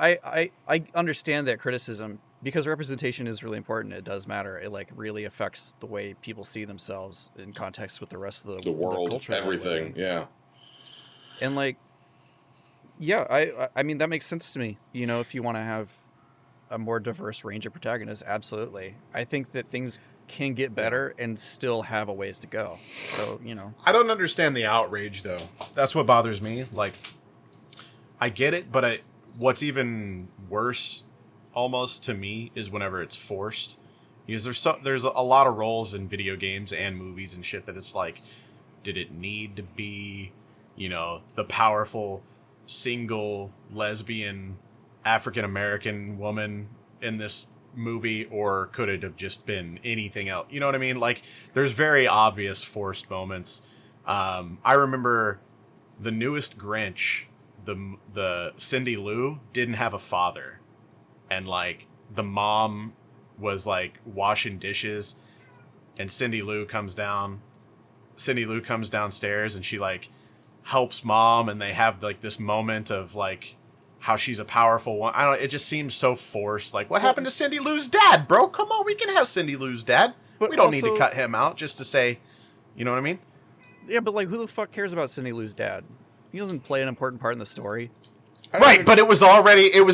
I understand that criticism because representation is really important. It does matter. It like really affects the way people see themselves in context with the rest of The world, culture that we live everything. in. Yeah. And like, yeah, I mean that makes sense to me. If you want to have a more diverse range of protagonists, absolutely. I think that things can get better and still have a ways to go. So I don't understand the outrage, though. That's what bothers me. Like, I get it, but what's even worse, almost to me, is whenever it's forced. Because there's a lot of roles in video games and movies and shit that it's like, did it need to be, the powerful, single, lesbian, African-American woman in this movie, or could it have just been anything else? You know what I mean? Like, there's very obvious forced moments. I remember the newest Grinch, the Cindy Lou didn't have a father, and like the mom was like washing dishes, and Cindy Lou comes downstairs and she like helps mom, and they have like this moment of like how she's a powerful one. It just seems so forced. Like, what happened to Cindy Lou's dad, bro? Come on, we can have Cindy Lou's dad. But We don't need to also- cut him out just to say, you know what I mean? yeah, but like, who the fuck cares about Cindy Lou's dad? He doesn't play an important part in the story. Right, but it was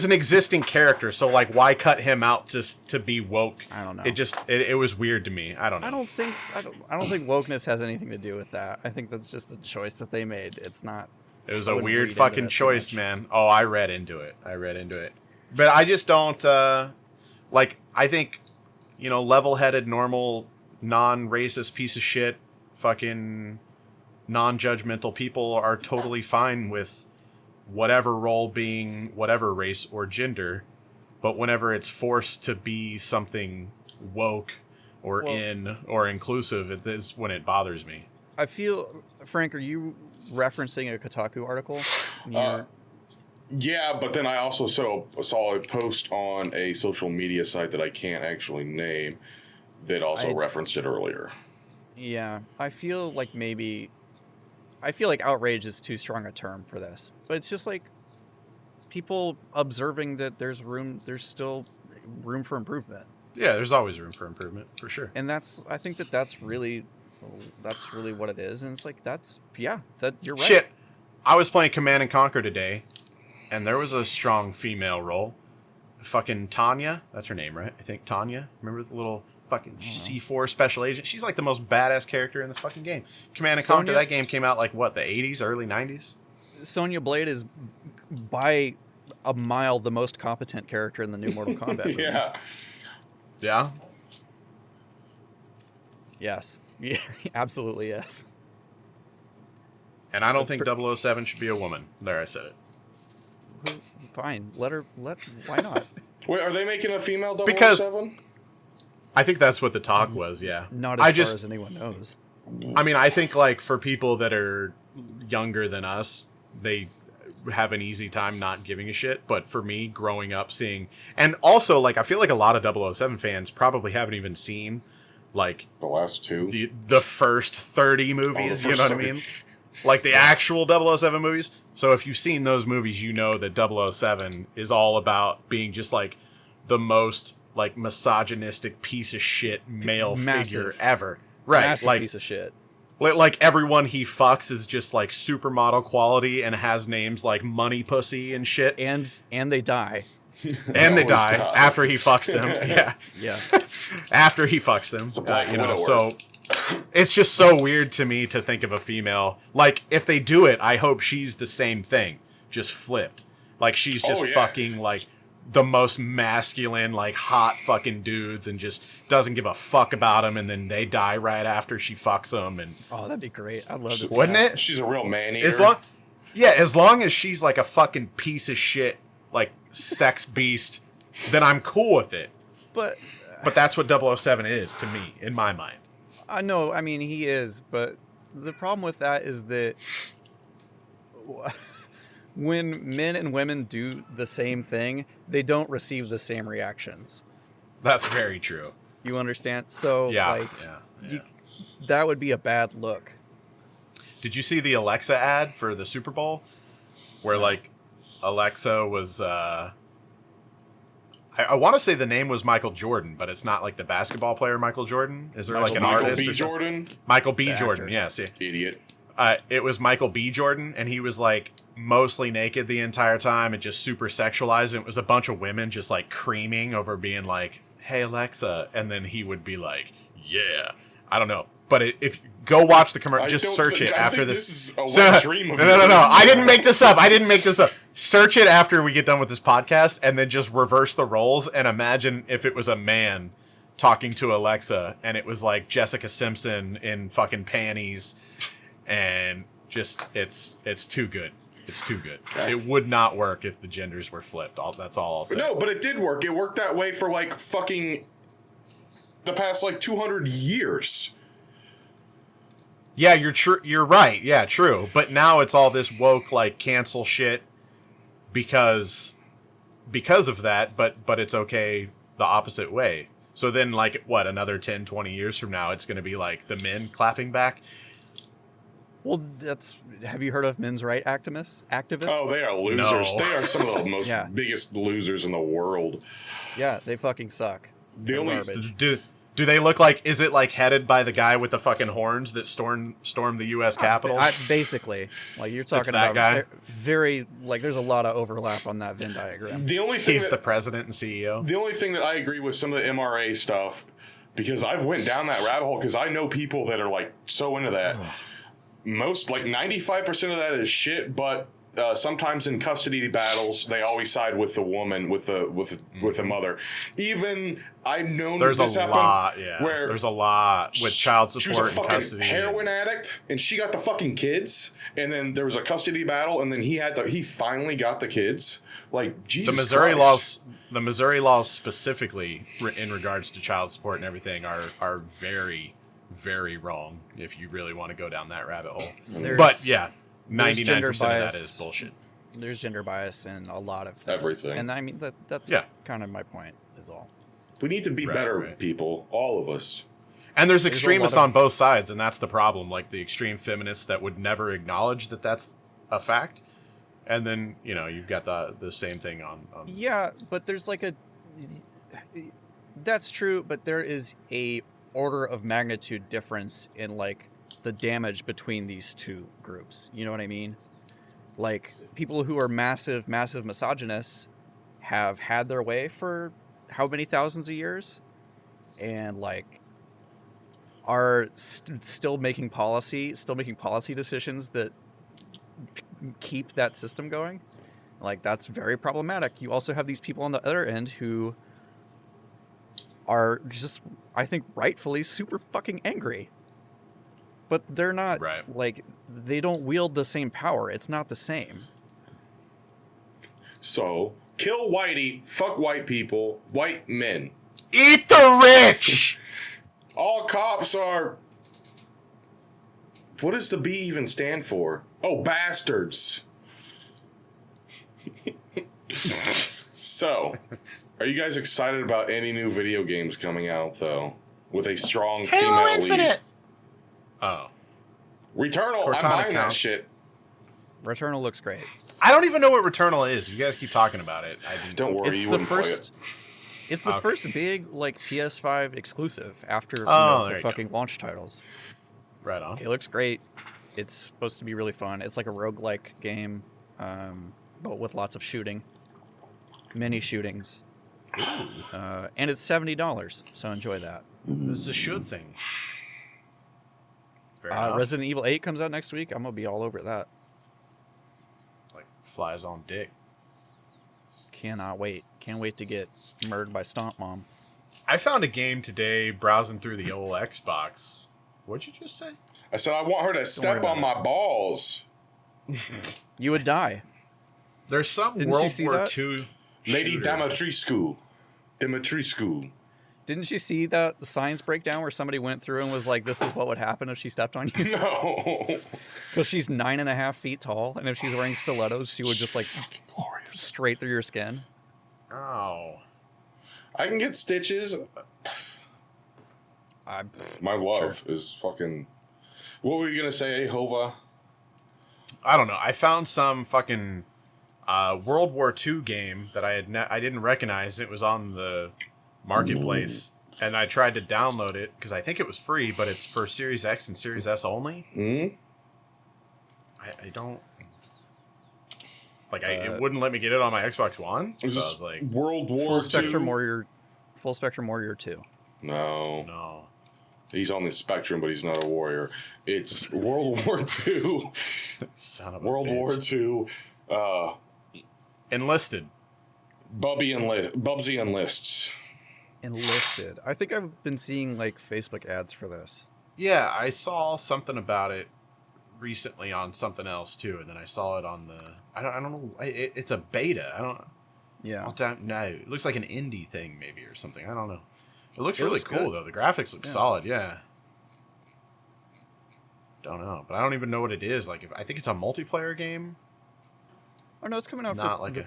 an existing character, so like, why cut him out just to be woke? I don't know. It was weird to me. I don't know. I don't think wokeness has anything to do with that. I think that's just a choice that they made. It's not. It was I a wouldn't weird read into fucking that too choice, much. man. Oh, I read into it. But I just don't, like, I think, level-headed, normal, non-racist piece of shit, fucking non-judgmental people are totally fine with whatever role being whatever race or gender, but whenever it's forced to be something woke or in or inclusive, it is when it bothers me. I feel, Frank, are you referencing a Kotaku article? Yeah, but then I also saw a post on a social media site that I can't actually name that also referenced it earlier. Yeah, I feel like outrage is too strong a term for this, but it's just like people observing that there's still room for improvement. Yeah, there's always room for improvement, for sure. And I think that's really what it is. And it's like, you're right. Shit. I was playing Command and Conquer today, and there was a strong female role. Fucking Tanya. That's her name, right? I think Tanya. Remember the little fucking C4 special agent? She's like the most badass character in the fucking game. Command and Conquer, that game came out like, what, the 80s, early 90s? Sonya Blade is by a mile the most competent character in the new Mortal Kombat movie. Yeah. Yeah? Yes. Yeah, absolutely yes. And I don't think 007 should be a woman. There, I said it. Fine. Why not? Wait, are they making a female 007? Because I think that's what the talk was, yeah. Not as far as anyone knows. I mean, I think, like, for people that are younger than us, they have an easy time not giving a shit. But for me, growing up seeing... And also, like, I feel like a lot of 007 fans probably haven't even seen, like... The last two? The first 30 movies, you know what I mean? Like, the actual 007 movies. So if you've seen those movies, you know that 007 is all about being just, like, the most, like, misogynistic piece of shit male figure ever. Right. Massive like, piece of shit. Like, everyone he fucks is just, like, supermodel quality and has names like Money Pussy and shit. And they die. And they die after he fucks them. Yeah. Yeah. After he fucks them. You know, so it's just so weird to me to think of a female. Like, if they do it, I hope she's the same thing, just flipped. Like, she's just fucking, like, the most masculine, like, hot fucking dudes and just doesn't give a fuck about them, and then they die right after she fucks them. And oh, that'd be great. I'd love to see wouldn't that. it? She's a real man-eater. As long as she's, like, a fucking piece of shit, like, sex beast, then I'm cool with it. But that's what 007 is to me, in my mind. I know, I mean, he is, but the problem with that is that when men and women do the same thing, they don't receive the same reactions. That's very true. You understand? So, yeah. that would be a bad look. Did you see the Alexa ad for the Super Bowl? Where, like, Alexa was... I want to say the name was Michael Jordan, but it's not like the basketball player Michael Jordan. Is there like an artist? Michael B. Jordan? Michael B. Jordan, yes. Yeah. Idiot. It was Michael B. Jordan, and he was like mostly naked the entire time and just super sexualized. And it was a bunch of women just like creaming over being like, "Hey Alexa," and then he would be like, "Yeah." I don't know, but if go watch the commercial, just search it after this. This is a wet dream of No. I didn't make this up. Search it after we get done with this podcast, and then just reverse the roles and imagine if it was a man talking to Alexa, and it was like Jessica Simpson in fucking panties, and just it's too good. It's too good. It would not work if the genders were flipped. That's all I'll say. No, but it did work. It worked that way for like fucking the past like 200 years. Yeah, you're right. Yeah, true. But now it's all this woke like cancel shit because of that, but it's okay the opposite way. So then like what, another 10, 20 years from now it's going to be like the men clapping back? Well, have you heard of men's right activists? Oh, they are losers. No. They are some of the most biggest losers in the world. Yeah, they fucking suck. The only garbage. Do they look like, is it like headed by the guy with the fucking horns that stormed the U.S. Capitol? Basically. Like, you're talking that about guy? very, like, there's a lot of overlap on that Venn diagram. He's the president and CEO. The only thing that I agree with some of the MRA stuff, because I've went down that rabbit hole, because I know people that are, like, so into that. Most, like, 95% of that is shit, but sometimes in custody battles, they always side with the woman, with the mother. Even I've known There's this a happen lot, yeah. where There's a lot with child she was a support and fucking custody. heroin addict, and she got the fucking kids. And then there was a custody battle, and then he finally got the kids. Like Jesus The Missouri Christ. the Missouri laws specifically in regards to child support and everything are very, very wrong. If you really want to go down that rabbit hole, but yeah, 99% of that is bullshit. There's gender bias in a lot of things. Everything. And I mean that's kind of my point is all. We need to be better people, all of us. And there's extremists on both sides, and that's the problem. Like the extreme feminists that would never acknowledge that that's a fact, and then you've got the same thing on. Yeah, but there's like that's true, but there is a order of magnitude difference in like the damage between these two groups. You know what I mean? Like people who are massive misogynists have had their way for how many thousands of years, and like are still making policy decisions that keep that system going. Like that's very problematic. You also have these people on the other end who are just, I think, rightfully super fucking angry. But they're not like they don't wield the same power. It's not the same. So kill whitey, fuck white people, white men. Eat the rich. All cops are... What does the B even stand for? Oh, bastards. So, are you guys excited about any new video games coming out, though? With a strong female lead? Oh. Returnal, Cortana I'm buying that counts. shit. Returnal looks great. I don't even know what Returnal is. You guys keep talking about it. Don't worry, It's you the wouldn't play first. it. It's the first big like PS5 exclusive after there the you fucking launch titles. Right on. It looks great. It's supposed to be really fun. It's like a roguelike game, but with lots of shooting, many shootings, and it's $70. So enjoy that. This is a shoot thing. Fair enough. Resident Evil 8 comes out next week. I'm gonna be all over that. Like flies on dick. Cannot wait. Can't wait to get murdered by Stomp Mom. I found a game today browsing through the old Xbox. What'd you just say? I said I want her to step on my balls. You would die. There's some Didn't you World see War that? II Lady shooter. Dimitrescu. Didn't you see that the science breakdown where somebody went through and was like, "This is what would happen if she stepped on you"? No. Because she's 9.5 feet tall, and if she's wearing stilettos, she would just like Glorious. straight through your skin. Oh. I can get stitches. My love is fucking... What were you going to say, Hova? I don't know. I found some fucking World War II game that I didn't recognize. It was on the marketplace, and I tried to download it because I think it was free, but it's for Series X and Series S only. Hmm? I don't like. It wouldn't let me get it on my Xbox One. So I was like, World War Full II? Spectrum Warrior 2. No. no. He's on the spectrum, but he's not a warrior. It's World War II. Son of a World bitch. War II. Enlisted. Bubsy enlists. Enlisted. I think I've been seeing like Facebook ads for this. Yeah, I saw something about it recently on something else too, and then I saw it on the. I don't know. It's a beta. I don't know. It looks like an indie thing maybe or something. I don't know. It looks really cool good. though. The graphics look solid. Yeah. Don't know, but I don't even know what it is. Like, I think it's a multiplayer game. Oh no, it's coming out Not for like the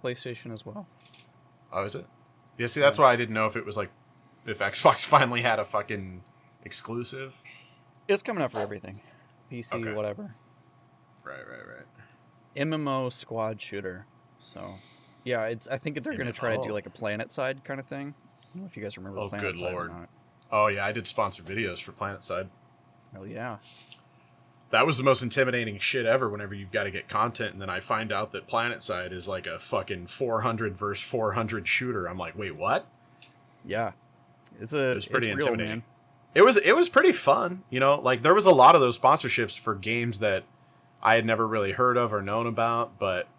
PlayStation as well. Oh, is it? Yeah. See, that's why I didn't know if it was like if Xbox finally had a fucking exclusive. It's coming out for everything, PC, Okay. whatever. Right. MMO squad shooter. So, yeah, I think they're going to try to do MMO. like a Planet Side kind of thing. I don't know if you guys remember Oh, Planet good Side lord. or not. Oh yeah, I did sponsor videos for PlanetSide. Hell yeah. That was the most intimidating shit ever whenever you've got to get content, and then I find out that PlanetSide is like a fucking 400 versus 400 shooter. I'm like, wait, what? Yeah. It was pretty real, intimidating. man. It was pretty fun, you know, like there was a lot of those sponsorships for games that I had never really heard of or known about. But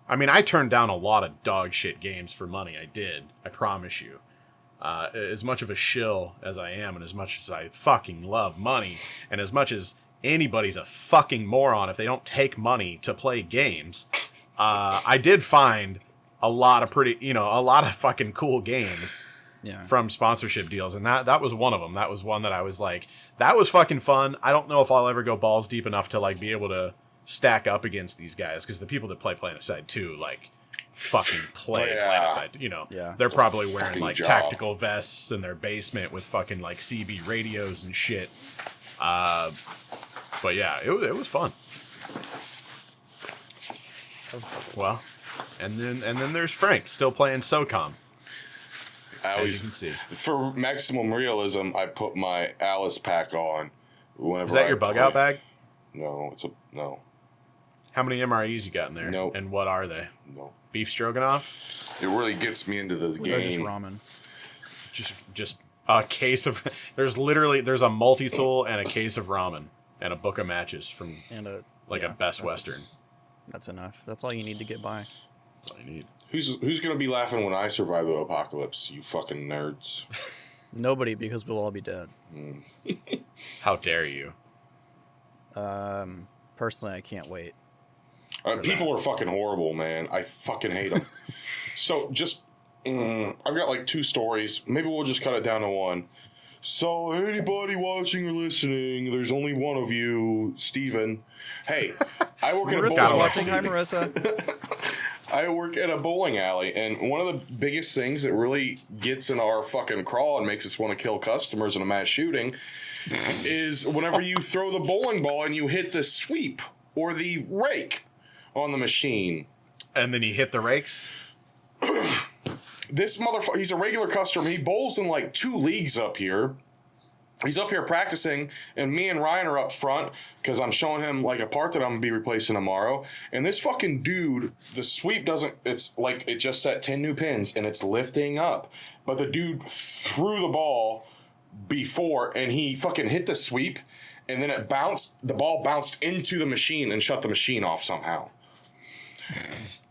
I mean, I turned down a lot of dog shit games for money. I did. I promise you. As much of a shill as I am, and as much as I fucking love money, and as much as anybody's a fucking moron if they don't take money to play games, I did find a lot of fucking cool games from sponsorship deals, and that was one of them. That was one that I was like, that was fucking fun. I don't know if I'll ever go balls deep enough to like be able to stack up against these guys, because the people that play Planetside 2 like fucking play Planetside, they're probably wearing like tactical vests in their basement with fucking like CB radios and shit. But yeah, it was fun. Well, and then there's Frank still playing SOCOM. As you can see, for maximum realism, I put my Alice pack on. Whenever is that your bug out bag? No, no. How many MREs you got in there? Nope. And what are they? No. Beef stroganoff? It really gets me into this game. Just ramen. Just a case of... There's a multi-tool and a case of ramen and a book of matches from a Best Western. That's enough. That's all you need to get by. That's all you need. Who's going to be laughing when I survive the apocalypse, you fucking nerds? Nobody, because we'll all be dead. How dare you? Personally, I can't wait. People are fucking horrible, man. I fucking hate them. So just, I've got like 2 stories. Maybe we'll just cut it down to one. So anybody watching or listening, there's only one of you, Steven. Hey, I work at a bowling alley. Hi, Marissa. I work at a bowling alley, and one of the biggest things that really gets in our fucking crawl and makes us want to kill customers in a mass shooting is whenever you throw the bowling ball and you hit the sweep or the rake on the machine. And then you hit the rakes? This motherfucker, he's a regular customer. He bowls in like 2 leagues up here. He's up here practicing, and me and Ryan are up front because I'm showing him like a part that I'm going to be replacing tomorrow. And this fucking dude, the sweep doesn't, it's like it just set 10 new pins and it's lifting up. But the dude threw the ball before and he fucking hit the sweep, and then the ball bounced into the machine and shut the machine off somehow.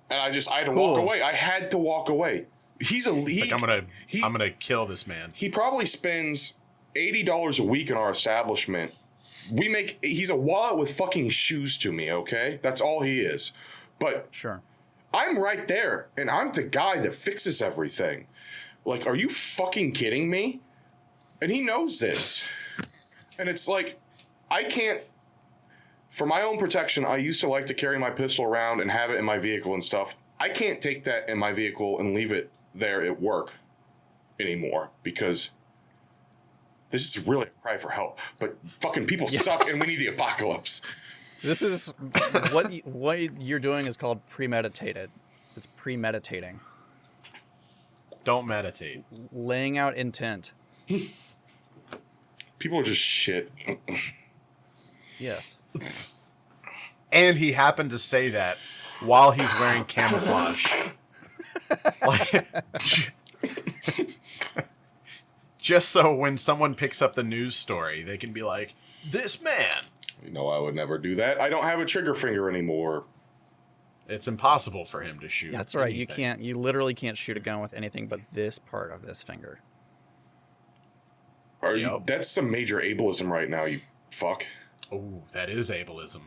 And I had to walk away. I had to walk away. I'm gonna kill this man. He probably spends $80 a week in our establishment. He's a wallet with fucking shoes to me, okay? That's all he is. But sure, I'm right there, and I'm the guy that fixes everything. Like, are you fucking kidding me? And he knows this. And it's like, I can't, for my own protection, I used to like to carry my pistol around and have it in my vehicle and stuff. I can't take that in my vehicle and leave it there at work anymore, because this is really a cry for help. But fucking people suck, and we need the apocalypse. This is what you're doing is called premeditated. It's premeditating. Don't meditate. Laying out intent. People are just shit. Yes. And he happened to say that while he's wearing camouflage. Just so when someone picks up the news story, they can be like, this man. You know, I would never do that. I don't have a trigger finger anymore. It's impossible for him to shoot. That's right. You literally can't shoot a gun with anything but this part of this finger. That's some major ableism right now, you fuck. Oh, that is ableism.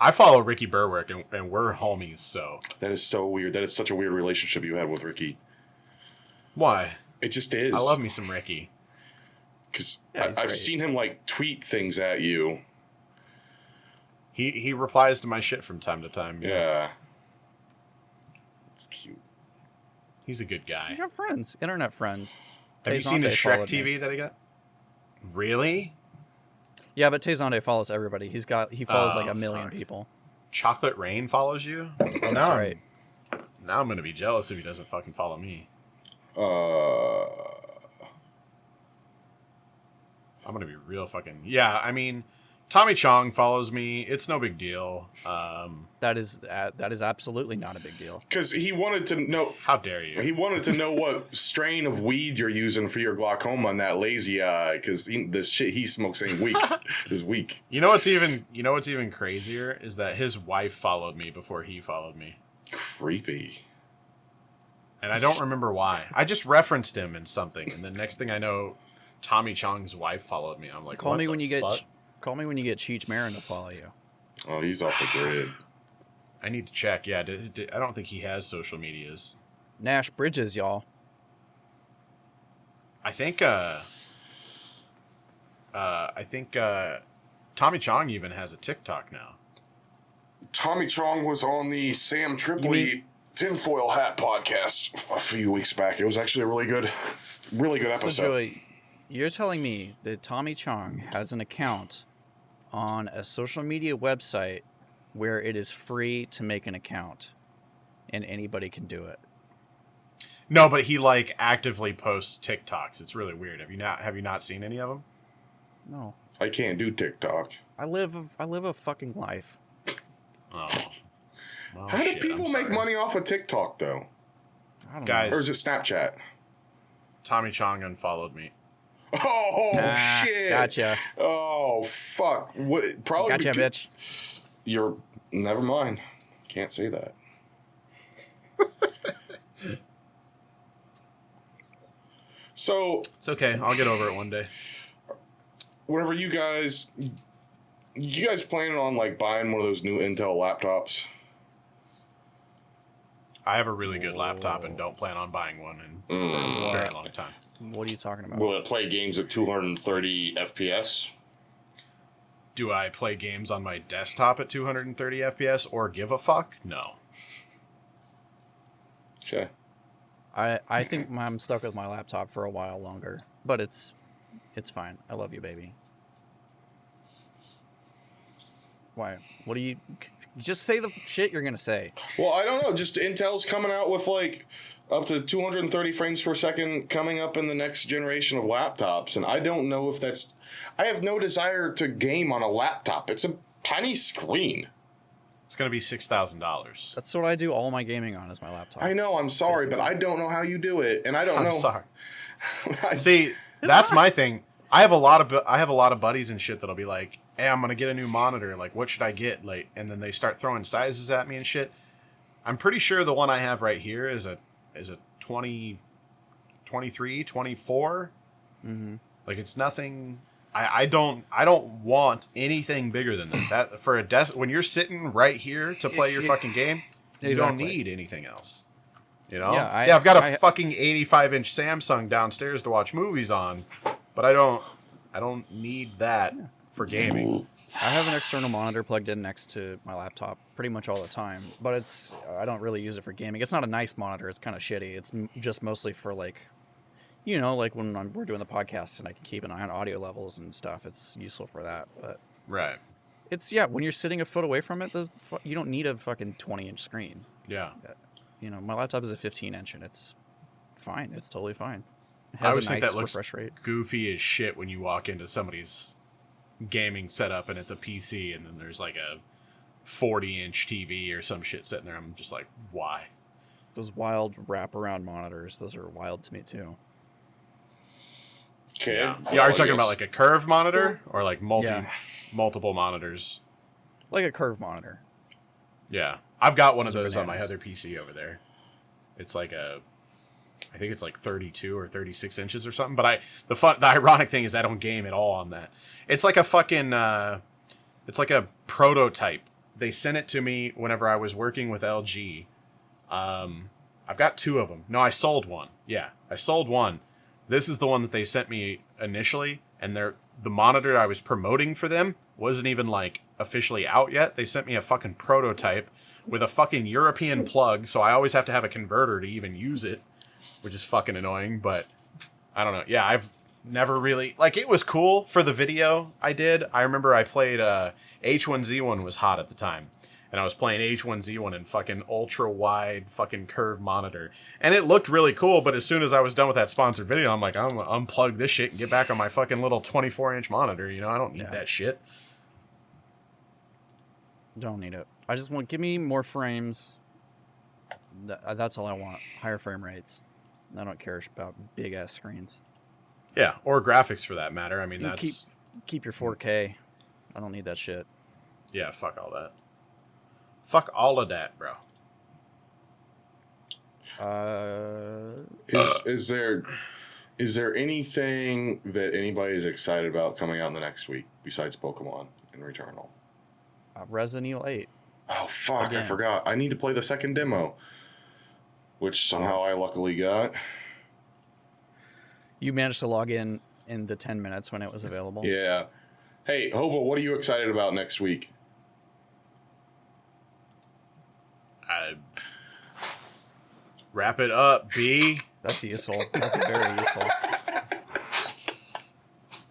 I follow Ricky Berwick, and we're homies, so. That is so weird. That is such a weird relationship you had with Ricky. Why? It just is. I love me some Ricky. Because I've seen him, like, tweet things at you. He replies to my shit from time to time. Yeah. It's cute. He's a good guy. You have friends. Internet friends. Have you seen the Shrek TV that I got? Really? Yeah, but Tezonde follows everybody. He follows like a million people. Chocolate Rain follows you? Well, That's right. Now I'm gonna be jealous if he doesn't fucking follow me. I'm gonna be real fucking... Yeah, I mean, Tommy Chong follows me. It's no big deal. That is absolutely not a big deal. Because he wanted to know. How dare you? He wanted to know what strain of weed you're using for your glaucoma and that lazy eye. Because this shit he smokes ain't weak. Is weak. You know what's even crazier is that his wife followed me before he followed me. Creepy. And I don't remember why. I just referenced him in something, and the next thing I know, Tommy Chong's wife followed me. I'm like, Call what me the when you fuck? Call me when you get Cheech Marin to follow you. Oh, he's off the grid. I need to check. Yeah, I don't think he has social medias. Nash Bridges, y'all. I think Tommy Chong even has a TikTok now. Tommy Chong was on the Sam Tripoli Tinfoil Hat podcast a few weeks back. It was actually a really good episode. So, Joey, you're telling me that Tommy Chong has an account on a social media website where it is free to make an account and anybody can do it? No, but he like actively posts TikToks. It's really weird. Have you not seen any of them? No. I can't do TikTok. I live a fucking life. Oh. Well, How do shit, people I'm make sorry. money off of TikTok though? I don't Guys, Or is it Snapchat? Tommy Chong unfollowed me. Oh know. shit! Gotcha. Oh fuck! What? Probably. Gotcha, bitch. You're. Never mind. Can't say that. So, It's okay. I'll get over it one day. whenever you guys planning on like buying one of those new Intel laptops? I have a really good laptop and don't plan on buying one for a very long time. What are you talking about? Will it play games at 230 FPS? Do I play games on my desktop at 230 FPS or give a fuck? No. Okay. I think I'm stuck with my laptop for a while longer, but it's fine. I love you, baby. Why? What do you... Just say the shit you're gonna say. Well, I don't know. Just Intel's coming out with like up to 230 frames per second coming up in the next generation of laptops, and I don't know if that's. I have no desire to game on a laptop. It's a tiny screen. It's going to be $6,000. That's what I do all my gaming on is my laptop. I know. I'm sorry, but I don't know how you do it, and I don't know. I'm sorry. See, that's my thing. I have a lot of buddies and shit that'll be like, "Hey, I'm gonna get a new monitor. Like, what should I get?" Like, and then they start throwing sizes at me and shit. I'm pretty sure the one I have right here is a 20, 23, 24. Mm-hmm. Like, it's nothing. I don't want anything bigger than that. That for a desk when you're sitting right here to play your fucking game, you don't Exactly. need anything else. You know? Yeah, I've got a fucking 85-inch Samsung downstairs to watch movies on, but I don't need that for gaming. I have an external monitor plugged in next to my laptop pretty much all the time, but I don't really use it for gaming. It's not a nice monitor. It's kind of shitty. It's just mostly for like, you know, like when we're doing the podcast and I can keep an eye on audio levels and stuff. It's useful for that. But Right. it's, when you're sitting a foot away from it, you don't need a fucking 20-inch screen. Yeah. You know, my laptop is a 15-inch and it's fine. It's totally fine. It I has always a think nice that looks refresh rate. goofy as shit when you walk into somebody's gaming setup and it's a PC and then there's like a 40-inch TV or some shit sitting there. I'm just like, why? Those wild wraparound monitors, those are wild to me too. Okay. Yeah. well, Yeah, are you I talking guess- about like a curved monitor or like Yeah. multiple monitors? Like a curved monitor. Yeah. I've got one of Those are those on my bananas. other PC over there. It's like I think it's like 32 or 36 inches or something. But the ironic thing is I don't game at all on that. It's like a fucking, it's like a prototype. They sent it to me whenever I was working with LG. I've got two of them. No, I sold one. Yeah, I sold one. This is the one that they sent me initially, and the monitor I was promoting for them wasn't even like officially out yet. They sent me a fucking prototype with a fucking European plug, so I always have to have a converter to even use it, which is fucking annoying, but I don't know. Yeah, I've never really... Like, it was cool for the video I did. I remember I played... H1Z1 was hot at the time, and I was playing H1Z1 in fucking ultra-wide fucking curved monitor, and it looked really cool, but as soon as I was done with that sponsored video, I'm like, I'm gonna unplug this shit and get back on my fucking little 24-inch monitor, you know? I don't need that shit. Don't need it. I just want give me more frames. That's all I want. Higher frame rates. I don't care about big ass screens. Yeah, or graphics for that matter. I mean, You that's keep your 4K. I don't need that shit. yeah. Fuck all that. Fuck all of that, bro. Is there anything that anybody is excited about coming out in the next week besides Pokemon and Returnal? Resident Evil 8. Oh fuck! Again. I forgot. I need to play the second demo, which somehow I luckily got. You managed to log in the 10 minutes when it was available. Yeah. Hey, Hova, what are you excited about next week? Wrap it up, B. That's useful. That's very useful.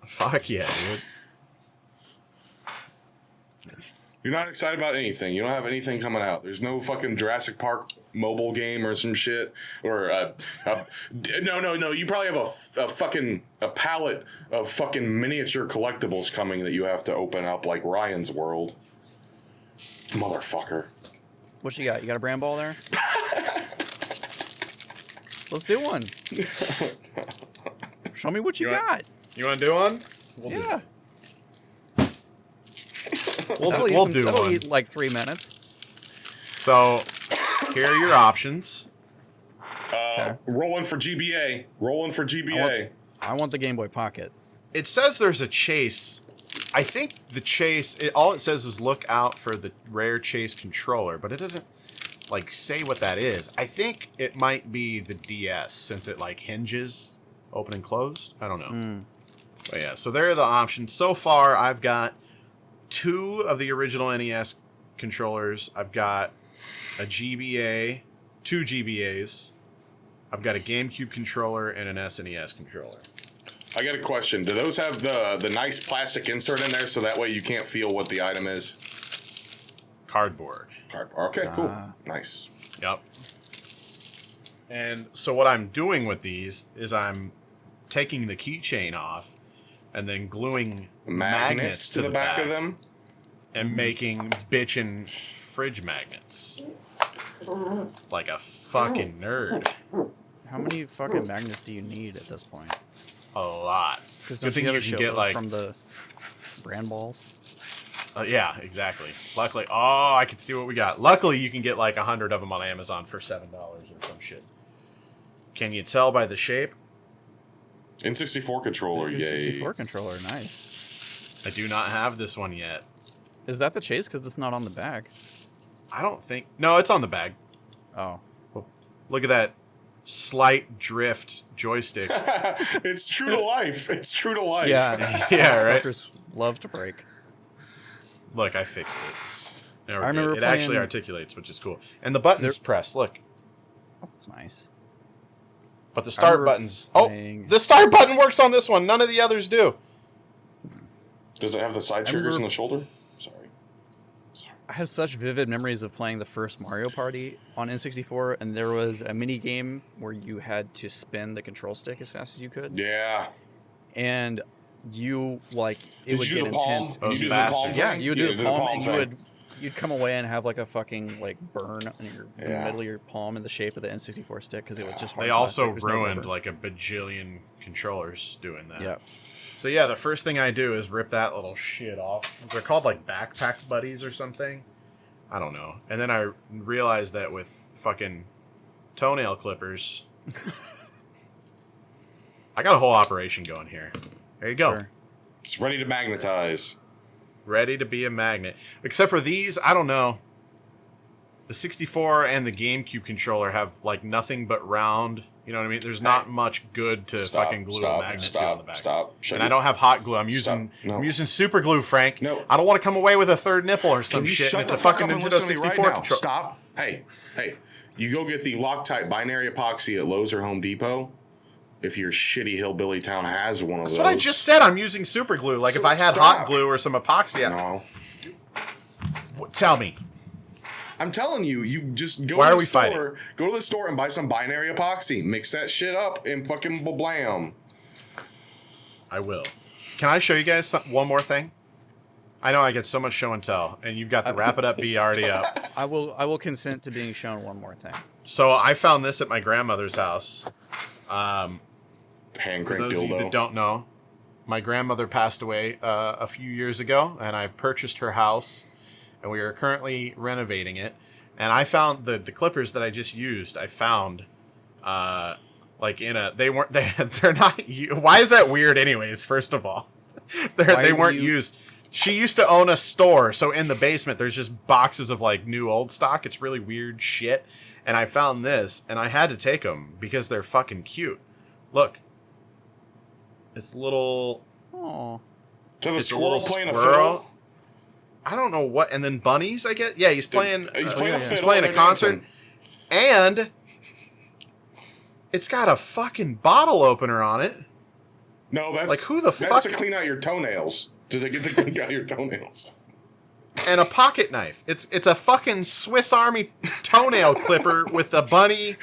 Fuck yeah, dude. You're not excited about anything. You don't have anything coming out. There's no fucking Jurassic Park mobile game or some shit. Or no. You probably have a palette of fucking miniature collectibles coming that you have to open up, like Ryan's World. Motherfucker. What you got? You got a brand ball there? Let's do one. Show me what you got. You want to do one? We'll Yeah. We'll do that'll one. eat like 3 minutes. So, here are your options. Rolling for GBA. Rolling for GBA. I want the Game Boy Pocket. It says there's a chase. I think the chase, all it says is look out for the rare chase controller, but it doesn't like say what that is. I think it might be the DS since it like hinges open and closed. I don't know. But yeah, so there are the options. So far, I've got 2 of the original NES controllers. I've got a GBA, 2 GBAs. I've got a GameCube controller and an SNES controller. I got a question. Do those have the nice plastic insert in there so that way you can't feel what the item is? Cardboard. Okay, cool. Nice. Yep. And so what I'm doing with these is I'm taking the keychain off and then gluing magnets to the back of them? and making bitchin' fridge magnets. Like a fucking nerd. How many fucking magnets do you need at this point? A lot. Because Good don't thing you you get can get like from the brand balls? yeah, exactly. Luckily, I can see what we got. Luckily, you can get like 100 of them on Amazon for $7 or some shit. Can you tell by the shape? N64 controller, yay. N64 controller, nice. I do not have this one yet. Is that the chase? Because it's not on the bag. I don't think. No, it's on the bag. Oh. Look at that slight drift joystick. It's true to life. It's true to life. Yeah. Yeah, right. Fuckers love to break. Look, I fixed it. There we I remember go. It actually playing- articulates, which is cool. And the button's pressed. Look. That's nice. But the start remember buttons. playing- Oh, the start button works on this one. None of the others do. Does it have the side triggers on the shoulder? Sorry. I have such vivid memories of playing the first Mario Party on N64, and there was a mini game where you had to spin the control stick as fast as you could, Yeah. and you like it Did would you get do the palm? intense. Those You do the palm bastards. Yeah, thing? you would do the palm, and thing. you'd come away and have like a fucking like burn in the Yeah. middle of your palm in the shape of the N64 stick because it was just hard They also plastic, there's no ruined rubber. like a bajillion controllers doing that. Yeah. So yeah, the first thing I do is rip that little shit off. They're called like backpack buddies or something. I don't know. And then I realized that with fucking toenail clippers, I got a whole operation going here. There you go. Sure. It's ready to magnetize. Ready to be a magnet. Except for these, I don't know. The 64 and the GameCube controller have like nothing but round. You know what I mean? There's not much good to fucking glue a magnet to on the back. Stop. And I don't have hot glue. I'm using super glue, Frank. No. I don't want to come away with a third nipple or some Can you shit. shut And it's the a fuck fucking up and Nintendo listen to me 64 right now? controller. Stop. Hey. You go get the Loctite binary epoxy at Lowe's or Home Depot. If your shitty hillbilly town has one of those. That's what I just said. I'm using super glue. Like if I had Stop. hot glue or some epoxy. No. Tell me. I'm telling you, you just go Why to are the we store. fighting? Go to the store and buy some binary epoxy. Mix that shit up and fucking blam. I will. Can I show you guys one more thing? I know I get so much show and tell, and you've got the Wrap It Up bee already up. I will consent to being shown one more thing. So I found this at my grandmother's house. Hand For crank those of you dildo. that don't know, my grandmother passed away a few years ago, and I've purchased her house, and we are currently renovating it. And I found the clippers that I just used. I found, like in a they're not. Why is that weird? Anyways, first of all, they weren't used. She used to own a store, so in the basement there's just boxes of like new old stock. It's really weird shit. And I found this, and I had to take them because they're fucking cute. Look. It's little. Oh, Is that a It's squirrel little playing a squirrel. fiddle? I don't know what. And then bunnies, I get. Yeah, he's playing. He's playing a yeah. fiddle. He's playing a and they're concert, dancing. and it's got a fucking bottle opener on it, No, that's Like, who the that's fuck- to clean out your toenails. To get to clean out your toenails. and a pocket knife. It's a fucking Swiss Army toenail clipper with a bunny.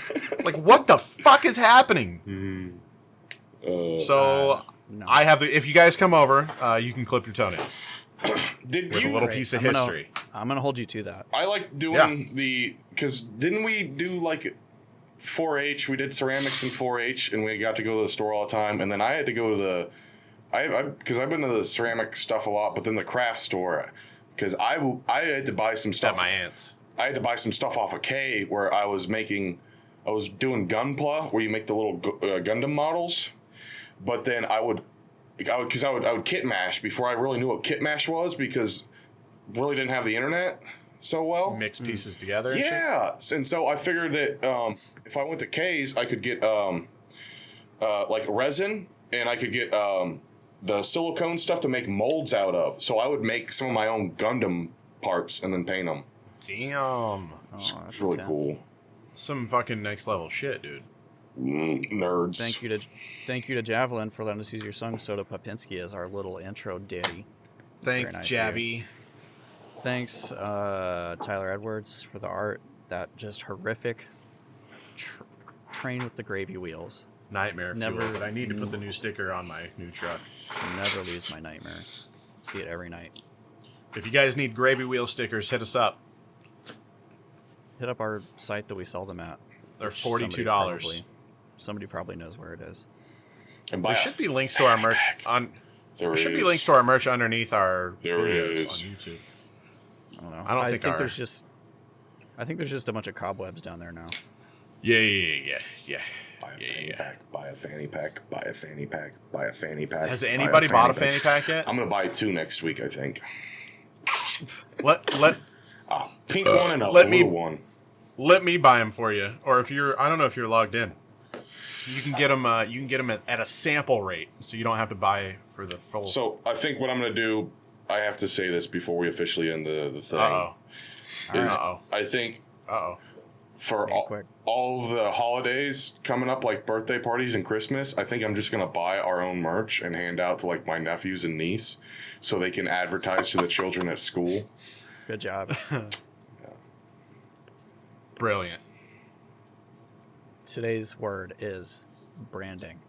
Like, what the fuck is happening? So no. I have the. If you guys come over, you can clip your toenails Did with you? a little Great. piece of I'm gonna- history. I'm gonna hold you to that. I like doing because didn't we do like 4-H? We did ceramics in 4-H, and we got to go to the store all the time. And then I had to go to the because I've been to the ceramic stuff a lot, but then the craft store because I had to buy some At stuff. my aunt's. I had to buy some stuff off of K where I was doing Gunpla, where you make the little Gundam models. But then I would kit mash before I really knew what kit mash was because really didn't have the internet so well. Mix pieces together. and shit? Yeah, and so I figured that if I went to K's, I could get like resin, and I could get the silicone stuff to make molds out of. So I would make some of my own Gundam parts and then paint them. Damn. Oh, It's that's really intense. cool. Some fucking next level shit, dude. Nerds. Thank you to Javelin for letting us use your song "Soda Popinski" as our little intro ditty. Thanks, very nice Javi. Thanks, Tyler Edwards, for the art. That just horrific train with the gravy wheels. Nightmare Never- fuel, but I need to put the new sticker on my new truck. Never lose my nightmares. See it every night. If you guys need gravy wheel stickers, hit us up. Hit up our site that we sell them at. They're which $42. Somebody probably knows where it is. And buy There a should be links to our merch fanny pack. on. There There should be is. links to our merch underneath our There it videos is. on YouTube. I don't know. I don't think our- there's just. I think there's just a bunch of cobwebs down there now. Yeah. Buy a fanny pack. Buy a fanny pack. Buy a fanny pack. Buy a fanny pack. Has buy anybody bought a fanny pack yet? I'm gonna buy 2 next week, I think. Let Pink one and a let me- blue one. let me buy them for you, or if you're, I don't know if you're logged in. You can get them. You can get them at a sample rate, so you don't have to buy for the full. So I think what I'm gonna do, I have to say this before we officially end the thing. Uh Is Uh-oh. I think oh. for Make it quick. all of the holidays coming up, like birthday parties and Christmas, I think I'm just gonna buy our own merch and hand out to like my nephews and niece, so they can advertise to the children at school. Good job. Brilliant. Today's word is branding.